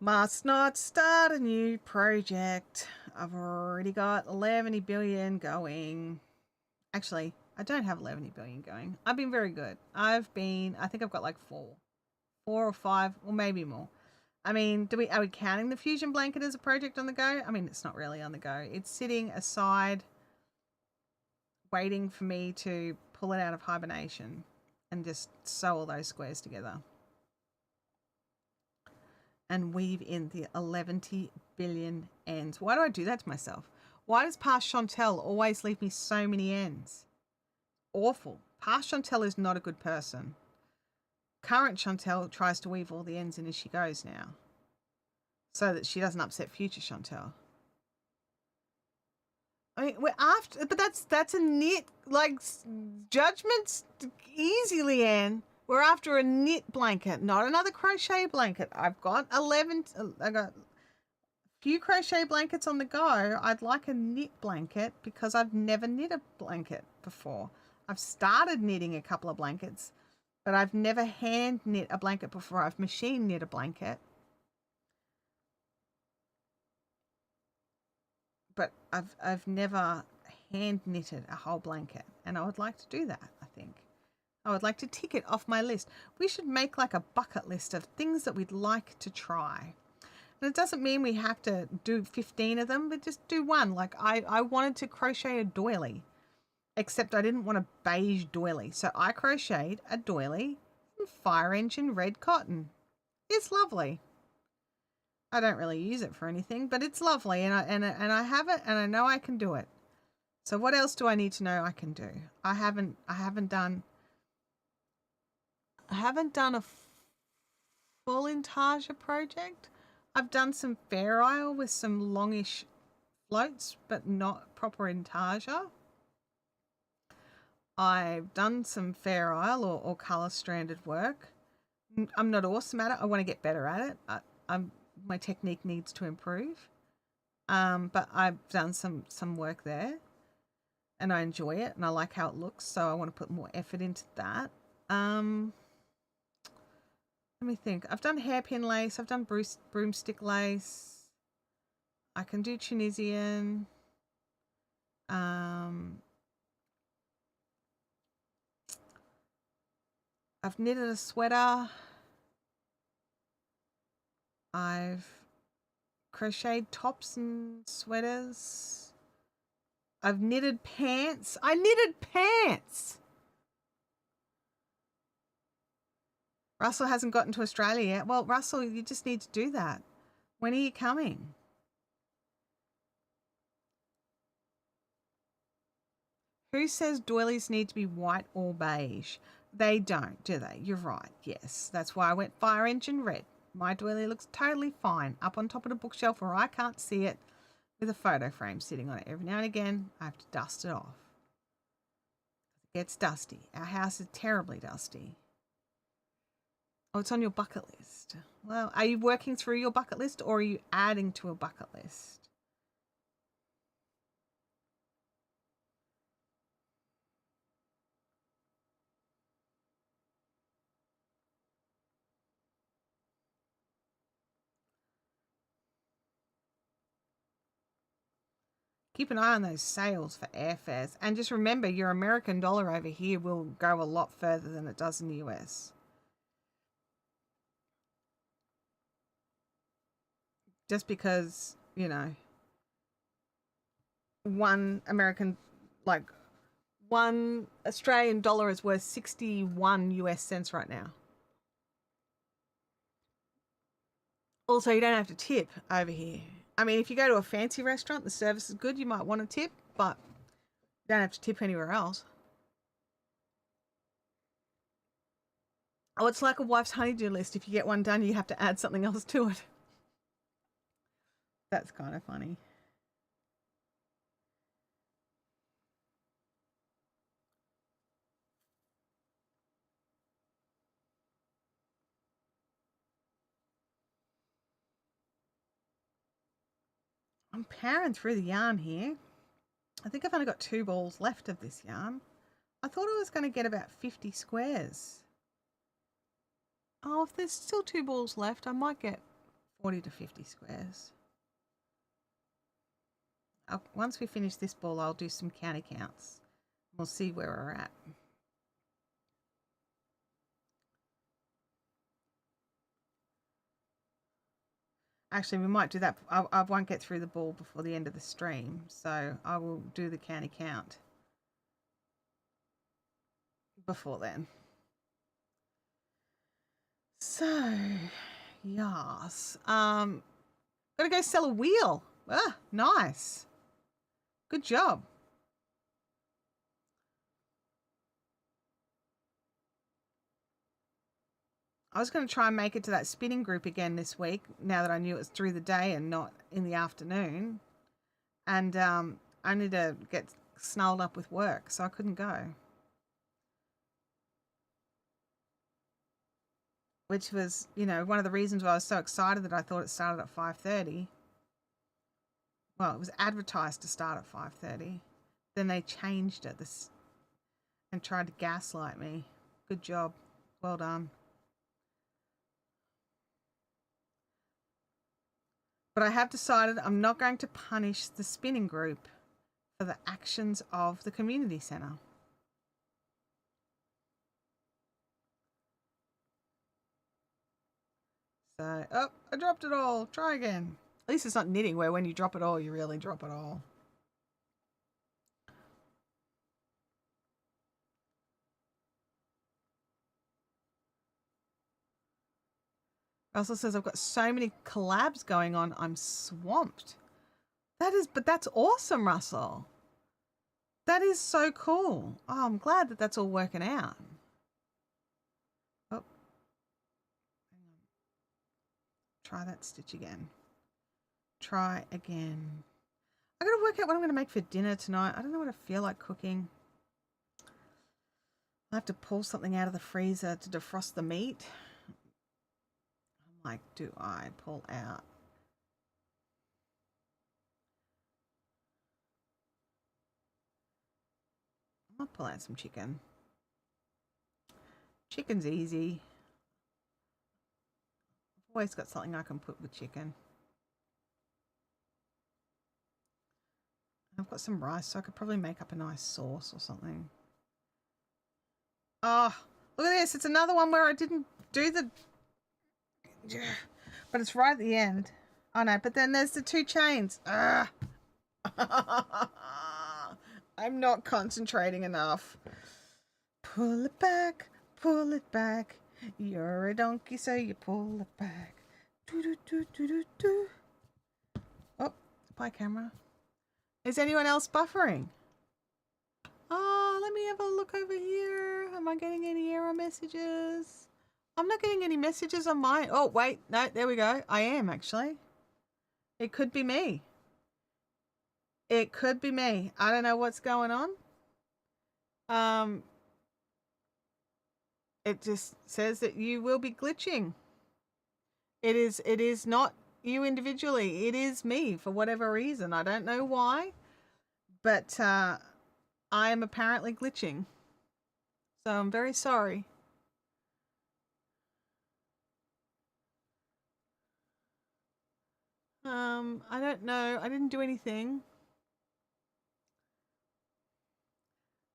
Must not start a new project. I've already got 11 billion going. Actually, I don't have 11 billion going. I've been very good. I think I've got like four or five, or maybe more. I mean, are we counting the fusion blanket as a project on the go? I mean, it's not really on the go. It's sitting aside, waiting for me to pull it out of hibernation and just sew all those squares together. And weave in the 11 billion ends. Why do I do that to myself? Why does past Chantel always leave me so many ends? Awful. Past Chantel is not a good person. Current Chantel tries to weave all the ends in as she goes now, so that she doesn't upset future Chantel. I mean, we're after, but that's a knit, like, judgment's easy, Leanne. We're after a knit blanket, not another crochet blanket. I've got 11, I got a few crochet blankets on the go. I'd like a knit blanket because I've never knit a blanket before. I've started knitting a couple of blankets, but I've never hand knit a blanket before. I've machine knit a blanket. But I've never hand knitted a whole blanket, and I would like to do that. I think I would like to tick it off my list. We should make like a bucket list of things that we'd like to try. And it doesn't mean we have to do 15 of them, but just do one. Like I wanted to crochet a doily, except I didn't want a beige doily. So I crocheted a doily in fire engine red cotton. It's lovely. I don't really use it for anything, but it's lovely, and I have it, and I know I can do it. So what else do I need to know I can do? I haven't done a full intarsia project. I've done some Fair Isle with some longish floats, but not proper intarsia. I've done some Fair Isle or colour stranded work. I'm not awesome at it. I want to get better at it. My technique needs to improve. But I've done some work there, and I enjoy it, and I like how it looks. So I want to put more effort into that. Let me think. I've done hairpin lace. I've done broomstick lace. I can do Tunisian. I've knitted a sweater. I've crocheted tops and sweaters. I've knitted pants. I knitted pants. Russell hasn't gotten to Australia yet. Well, Russell, you just need to do that. When are you coming? Who says doilies need to be white or beige? They don't, do they? You're right. Yes. That's why I went fire engine red. My doily looks totally fine up on top of the bookshelf where I can't see it with a photo frame sitting on it. Every now and again, I have to dust it off. It gets dusty. Our house is terribly dusty. Oh, it's on your bucket list. Well, are you working through your bucket list or are you adding to a bucket list? Keep an eye on those sales for airfares. And just remember, your American dollar over here will go a lot further than it does in the US. Just because, one Australian dollar is worth 61 US cents right now. Also, you don't have to tip over here. I mean, if you go to a fancy restaurant, the service is good, you might want to tip, but you don't have to tip anywhere else. Oh, it's like a wife's honeydew list. If you get one done, you have to add something else to it. That's kind of funny. I'm powering through the yarn here. I think I've only got 2 balls left of this yarn. I thought I was going to get about 50 squares. Oh, if there's still 2 balls left, I might get 40 to 50 squares. Once we finish this ball, I'll do some county counts. We'll see where we're at. Actually, we might do that. I won't get through the ball before the end of the stream, so I will do the county count before then. So, yes. Gotta go sell a wheel. Ah, nice. Good job. I was going to try and make it to that spinning group again this week, now that I knew it was through the day and not in the afternoon. And only to get snarled up with work, so I couldn't go. Which was, you know, one of the reasons why I was so excited that I thought it started at 5:30. Well, it was advertised to start at 5:30. Then they changed it and tried to gaslight me. Good job. Well done. But I have decided I'm not going to punish the spinning group for the actions of the community centre. So, oh, I dropped it all. Try again. At least it's not knitting where when you drop it all, you really drop it all. It also says I've got so many collabs going on, I'm swamped. But that's awesome, Russell. That is so cool. Oh, I'm glad that that's all working out. Oh, hang on. Try that stitch again. Try again. I gotta work out what I'm gonna make for dinner tonight. I don't know what I feel like cooking. I have to pull something out of the freezer to defrost the meat. I'm like, do I pull out? I'll pull out some chicken. Chicken's easy. I've always got something I can put with chicken. I've got some rice, so I could probably make up a nice sauce or something. Oh, look at this. It's another one where I didn't do the... But it's right at the end. Oh, no, but then there's the 2 chains. I'm not concentrating enough. Pull it back, pull it back. You're a donkey, so you pull it back. Do, do, do, do, do, do. Oh, bye, camera. Is anyone else buffering? Oh, let me have a look over here. Am I getting any error messages? I'm not getting any messages on mine. Oh, wait. No, there we go. I am, actually. It could be me. It could be me. I don't know what's going on. It just says that you will be glitching. It is not you individually. It is me for whatever reason. I don't know why, but I am apparently glitching. So I'm very sorry. I don't know. I didn't do anything.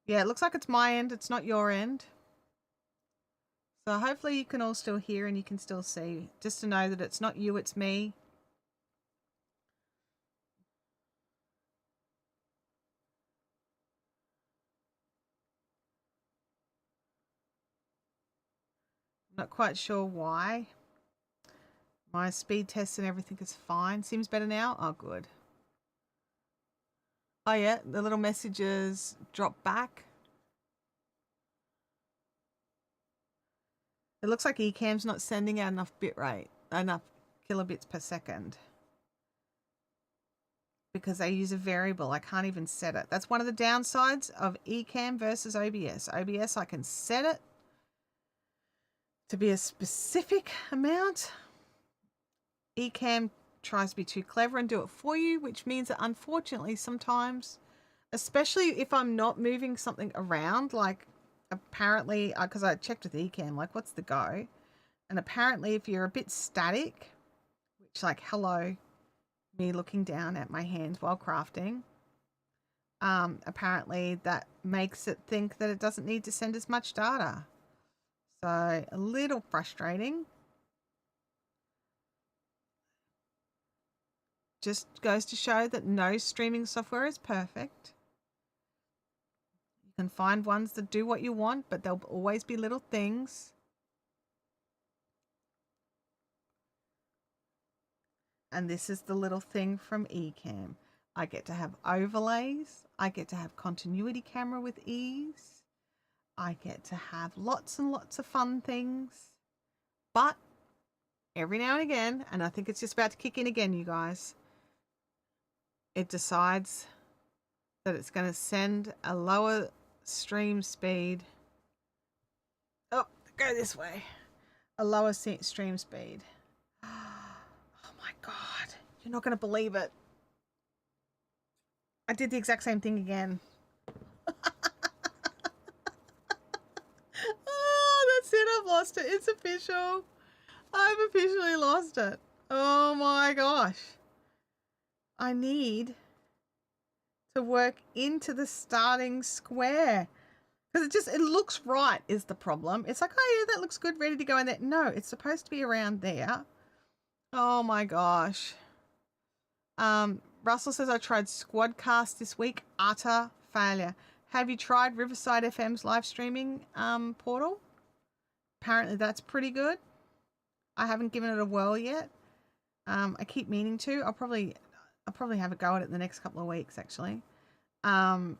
Yeah, it looks like it's my end. It's not your end. So hopefully you can all still hear and you can still see. Just to know that it's not you, it's me. I'm not quite sure why. My speed test and everything is fine. Seems better now? Oh, good. Oh, yeah, the little messages drop back. It looks like Ecamm's not sending out enough bitrate, enough kilobits per second. Because they use a variable. I can't even set it. That's one of the downsides of Ecamm versus OBS. OBS, I can set it to be a specific amount. Ecamm tries to be too clever and do it for you, which means that unfortunately sometimes, especially if I'm not moving something around, like apparently, because I checked with Ecamm, like what's the go? And apparently if you're a bit static, which like, hello, me looking down at my hands while crafting, apparently that makes it think that it doesn't need to send as much data. So a little frustrating. Just goes to show that no streaming software is perfect. You can find ones that do what you want, but there'll always be little things. And this is the little thing from Ecamm. I get to have overlays. I get to have continuity camera with ease. I get to have lots and lots of fun things. But every now and again, and I think it's just about to kick in again, you guys, it decides that it's going to send a lower stream speed. Oh, go this way. A lower stream speed. Oh my God. You're not going to believe it. I did the exact same thing again. Oh, that's it. I've lost it. It's official. I've officially lost it. Oh my gosh. I need to work into the starting square. Because it looks right is the problem. It's like, oh yeah, that looks good, ready to go in there. No, it's supposed to be around there. Oh my gosh. Russell says, I tried Squadcast this week. Utter failure. Have you tried Riverside FM's live streaming portal? Apparently that's pretty good. I haven't given it a whirl yet. I keep meaning to. I'll probably have a go at it in the next couple of weeks, actually. But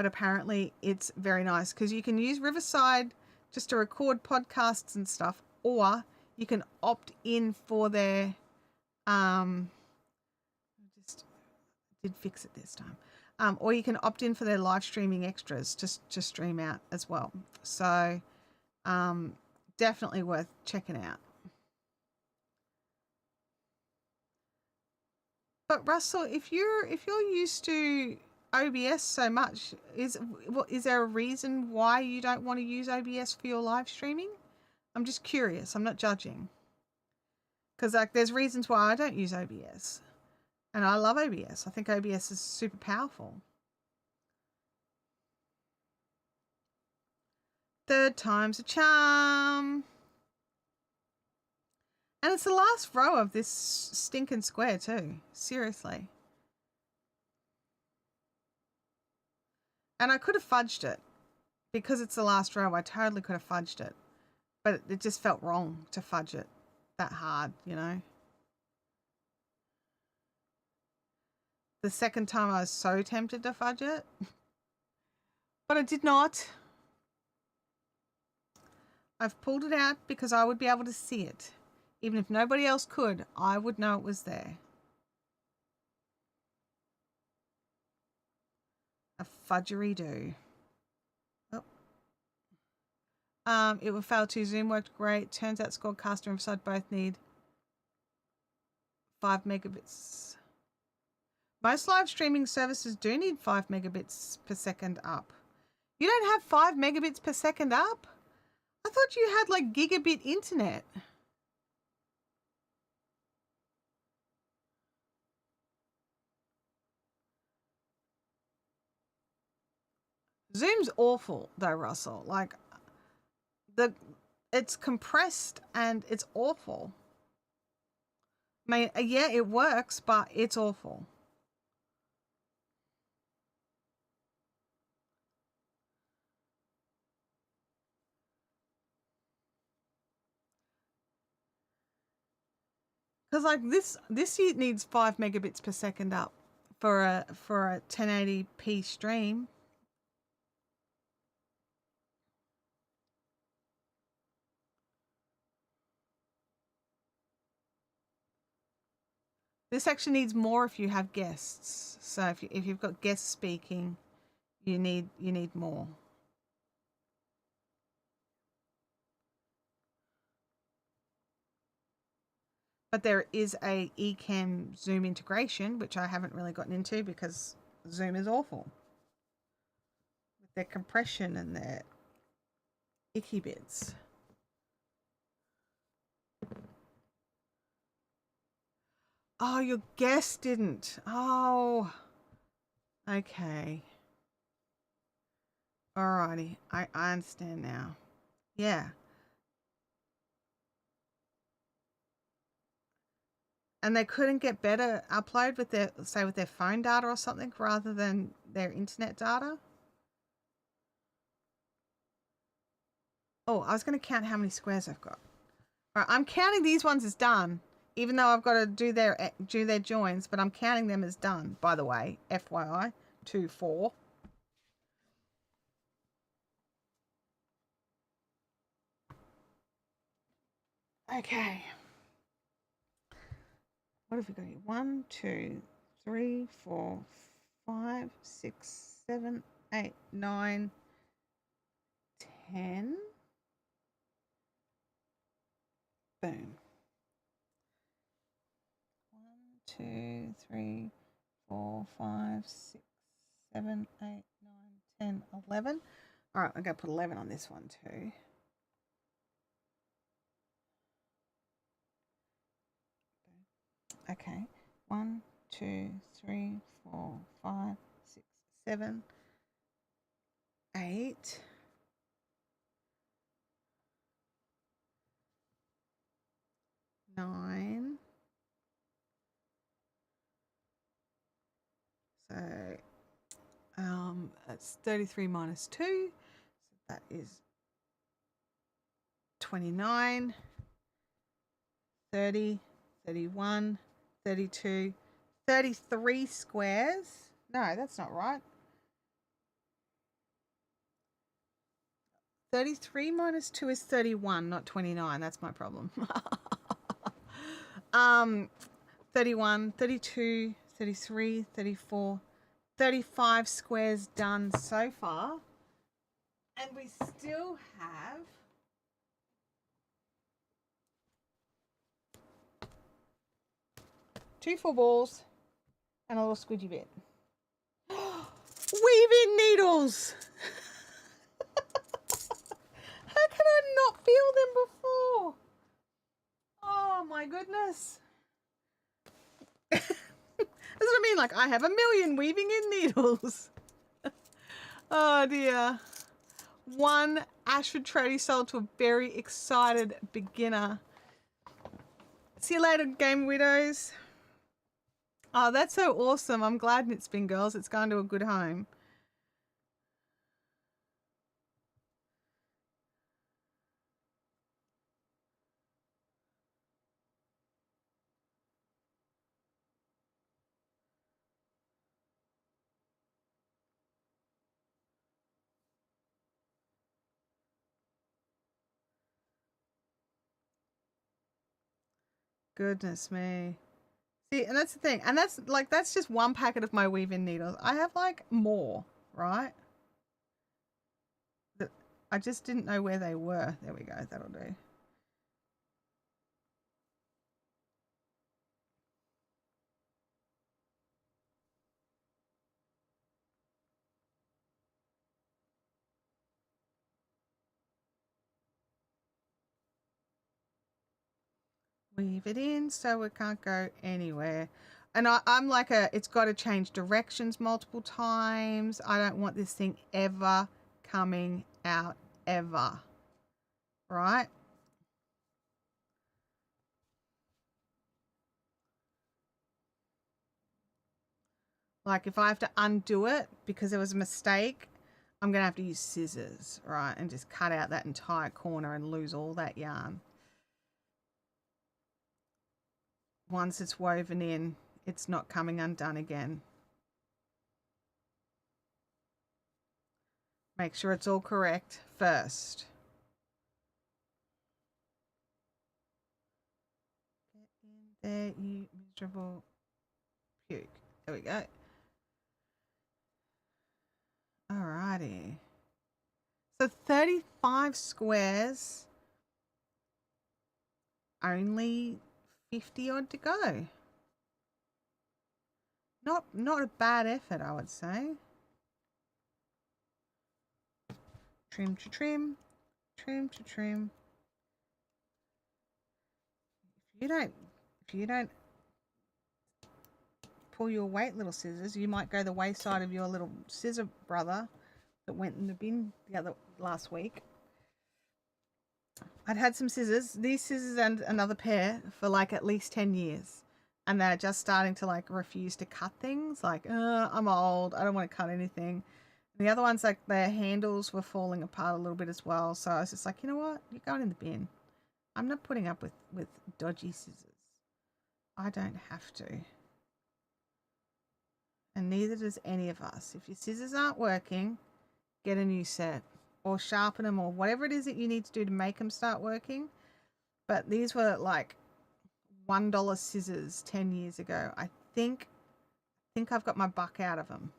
apparently it's very nice because you can use Riverside just to record podcasts and stuff, or you can opt in for their just did fix it this time. Or you can opt in for their live streaming extras to stream out as well. So definitely worth checking out. But Russell, if you're used to OBS so much, is there a reason why you don't want to use OBS for your live streaming? I'm just curious. I'm not judging. Because like there's reasons why I don't use OBS. And I love OBS. I think OBS is super powerful. Third time's a charm. And it's the last row of this stinking square too. Seriously. And I could have fudged it. Because it's the last row, I totally could have fudged it. But it just felt wrong to fudge it that hard, you know. The second time I was so tempted to fudge it. But I did not. I've pulled it out because I would be able to see it. Even if nobody else could, I would know it was there. A fudgery-do. Oh. It will fail too. Zoom worked great. Turns out Squadcast and Riverside both need 5 megabits. Most live streaming services do need 5 megabits per second up. You don't have 5 megabits per second up? I thought you had like gigabit internet. Zoom's awful though, Russell. Like it's compressed and it's awful. I mean, yeah, it works, but it's awful. Because like this needs 5 megabits per second up for a 1080p stream. This actually needs more if you have guests. So if you've got guests speaking, you need more. But there is a Ecamm Zoom integration, which I haven't really gotten into because Zoom is awful with their compression and their icky bits. Oh, your guest didn't. Oh, okay. Alrighty, I understand now. Yeah. And they couldn't get better upload with their, say, with their phone data or something rather than their internet data. Oh, I was going to count how many squares I've got. All right, I'm counting these ones as done, even though I've got to do their joins, but I'm counting them as done, by the way, FYI, 2, 4. Okay. What have we got here? 1, 2, 3, 4, 5, 6, 7, 8, 9, 10. Boom. 1, 2, 3, 4, 5, 6, 7, 8, 9, 10, 11. All right, I'm going to put 11 on this one too. Okay. 1, 2, 3, 4, 5, 6, 7, 8. 9. So that's 33 minus 2. So that is 29, 30, 31, 32, 33 squares. No, that's not right. 33 minus 2 is 31, not 29. That's my problem. 31, 32, 33, 34, 35 squares done so far. And we still have 2 full balls and a little squidgy bit. Weaving needles! How can I not feel them before? Oh my goodness. That's what I mean, like I have a million weaving in needles. Oh dear. 1 Ashford tradie sold to a very excited beginner. See you later, Game Widows. Oh, that's so awesome. I'm glad it's been girls. It's gone to a good home. Goodness me. See, and that's the thing. And that's just one packet of my weave-in needles. I have like more, right? I just didn't know where they were. There we go. That'll do. Weave it in so it can't go anywhere. And I'm like it's got to change directions multiple times. I don't want this thing ever coming out ever. Right? Like if I have to undo it because there was a mistake, I'm going to have to use scissors, right? And just cut out that entire corner and lose all that yarn. Once it's woven in, it's not coming undone again. Make sure it's all correct first. Get in there, you miserable puke. There we go. Alrighty. So 35 squares, only 50 odd to go. Not a bad effort, I would say. Trim to trim, trim to trim. If you don't pull your weight, little scissors, you might go the wayside of your little scissor brother that went in the bin last week. I'd had some scissors, these scissors and another pair for like at least 10 years. And they're just starting to like refuse to cut things. Like, I'm old. I don't want to cut anything. And the other ones, like their handles were falling apart a little bit as well. So I was just like, you know what? You're going in the bin. I'm not putting up with dodgy scissors. I don't have to. And neither does any of us. If your scissors aren't working, get a new set. Or sharpen them or whatever it is that you need to do to make them start working. But these were like $1 scissors 10 years ago. I think think I've got my buck out of them.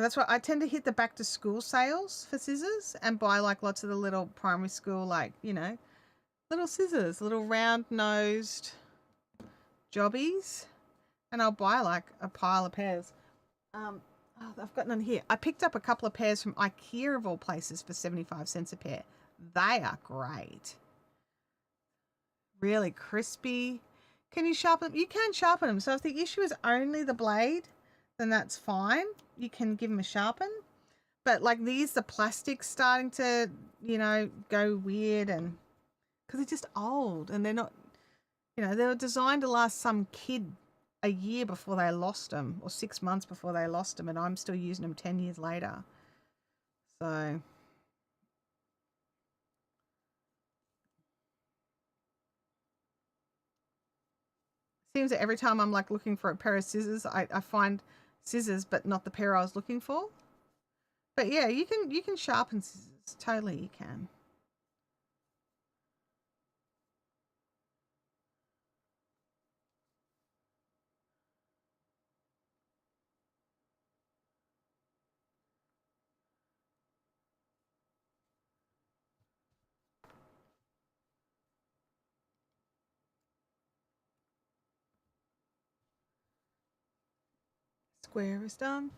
That's why I tend to hit the back to school sales for scissors and buy like lots of the little primary school, like, you know, little scissors, little round nosed jobbies. And I'll buy like a pile of pairs. Oh, I've got none here. I picked up a couple of pairs from IKEA of all places for 75 cents a pair. They are great. Really crispy. Can you sharpen them? You can sharpen them. So if the issue is only the blade, then that's fine. You can give them a sharpen. But like these, the plastic's starting to, you know, go weird, and because they're just old and they're not, you know, they were designed to last some kid a year before they lost them, or 6 months before they lost them, and I'm still using them 10 years later. So seems that every time I'm like looking for a pair of scissors, I find scissors, but not the pair I was looking for. But yeah, you can sharpen scissors. Totally, you can. Square is done.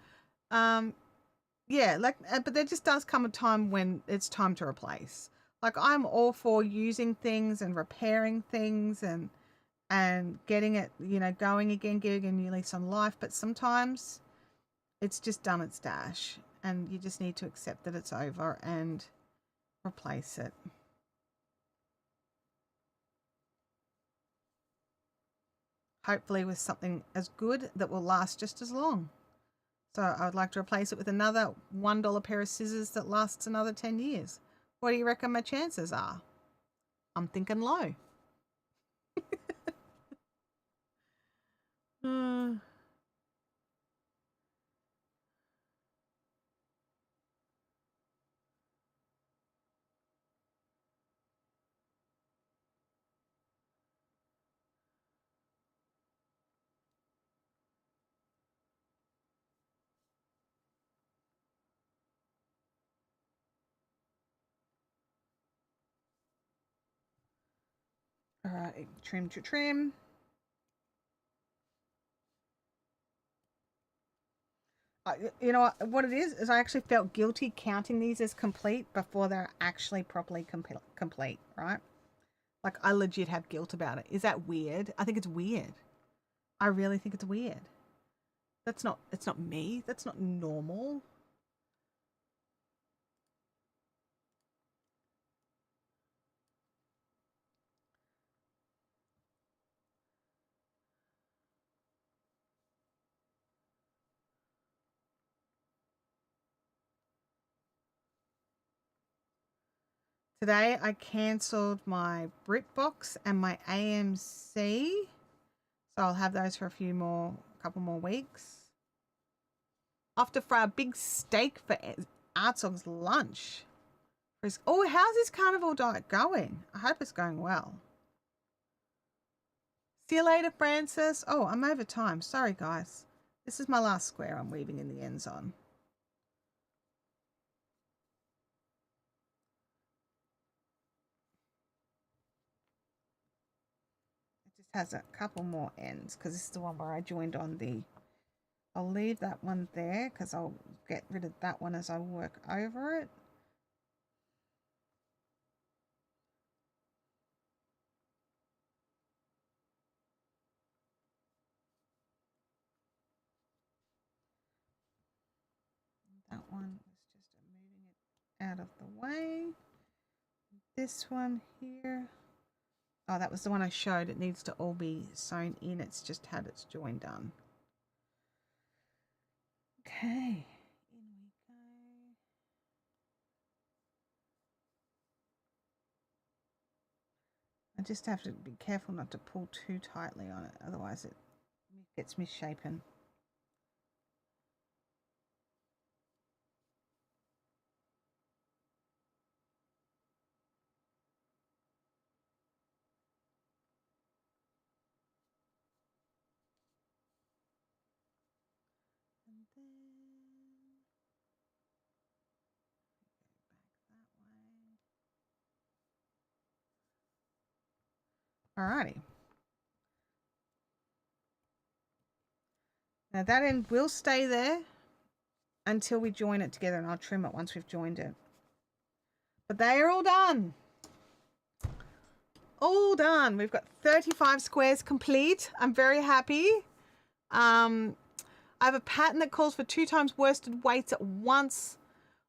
Yeah, like, but there just does come a time when it's time to replace. Like, I'm all for using things and repairing things and getting it, you know, going again, giving a new lease on life. But sometimes it's just done its dash, and you just need to accept that it's over and replace it. Hopefully, with something as good that will last just as long. So I would like to replace it with another $1 pair of scissors that lasts another 10 years. What do you reckon my chances are? I'm thinking low. Uh, all right, trim to trim. You know what it is I actually felt guilty counting these as complete before they're actually properly complete, right? Like I legit have guilt about it. Is that weird? I think it's weird. I really think it's weird. That's not. It's not me. That's not normal. Today I cancelled my BritBox and my AMC, so I'll have those for a couple more weeks. After for our big steak for Artsog's lunch. Oh, how's this carnival diet going? I hope it's going well. See you later, Francis. Oh, I'm over time. Sorry, guys. This is my last square I'm weaving in the ends on. It just has a couple more ends because this is the one where I joined on the... I'll leave that one there because I'll get rid of that one as I work over it. That one was just moving it out of the way. This one here. Oh, that was the one I showed. It needs to all be sewn in. It's just had its join done. Okay. In we go. I just have to be careful not to pull too tightly on it. Otherwise it gets misshapen. Alrighty. Now that end will stay there until we join it together, and I'll trim it once we've joined it. But they are all done. All done. We've got 35 squares complete. I'm very happy. I have a pattern that calls for 2 times worsted weights at once.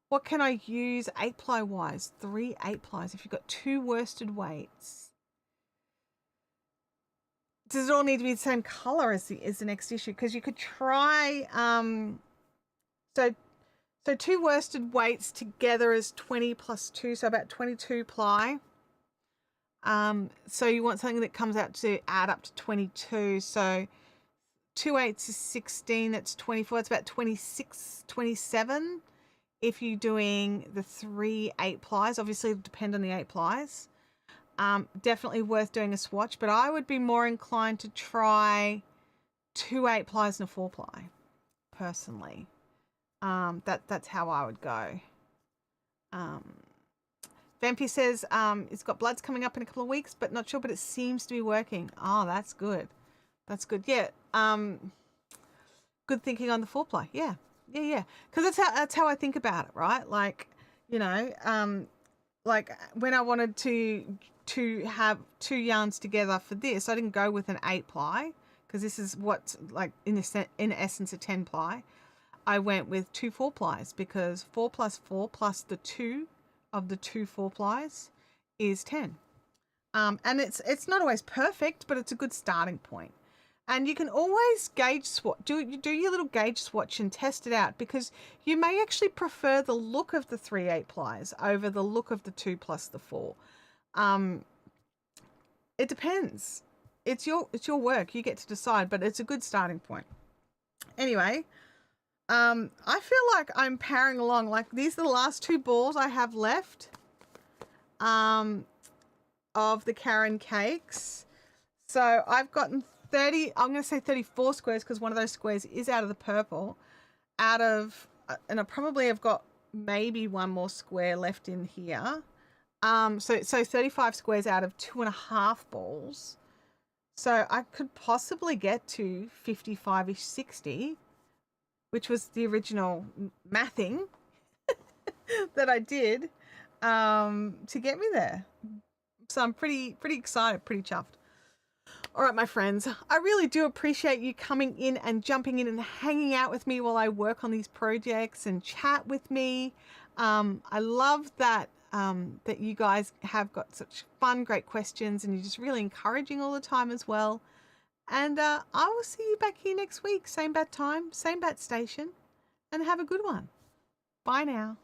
What can I use 8-ply wise? 3 8-plies if you've got 2 worsted weights. Does it all need to be the same color as the next issue? Because you could try so 2 worsted weights together is 20 plus 2, so about 22 ply. So you want something that comes out to add up to 22. So 2 8s is 16, that's 24. It's about 26, 27 if you're doing the 3 8-plies. Obviously, it'll depend on the 8-plies. Definitely worth doing a swatch, but I would be more inclined to try 2 8-plies and a 4-ply, personally. That's how I would go. Vampy says it's got bloods coming up in a couple of weeks, but not sure, but it seems to be working. Oh, that's good. That's good. Yeah. Good thinking on the 4-ply. Yeah. Because that's how I think about it, right? Like, you know, like when I wanted to have 2 yarns together for this, I didn't go with an 8-ply because this is what's like in essence a 10-ply. I went with 2 4-plies because 4 plus 4 plus the 2 of the 2 4-plies is 10. And it's not always perfect, but it's a good starting point. And you can always gauge swatch, do your little gauge swatch and test it out, because you may actually prefer the look of the 3 8-plies over the look of the 2 plus the 4. It depends. It's your work. You get to decide, but it's a good starting point. Anyway, I feel like I'm powering along. Like these are the last 2 balls I have left of the Karen cakes. So I've gotten 30, I'm going to say 34 squares because one of those squares is out of the purple. Out of, and I probably have got maybe 1 more square left in here. So 35 squares out of 2.5 balls. So I could possibly get to 55-ish, 60, which was the original mathing that I did to get me there. So I'm pretty excited, pretty chuffed. All right, my friends, I really do appreciate you coming in and jumping in and hanging out with me while I work on these projects and chat with me. I love that that you guys have got such fun, great questions, and you're just really encouraging all the time as well. And I will see you back here next week, same bat time, same bat station, and have a good one. Bye now.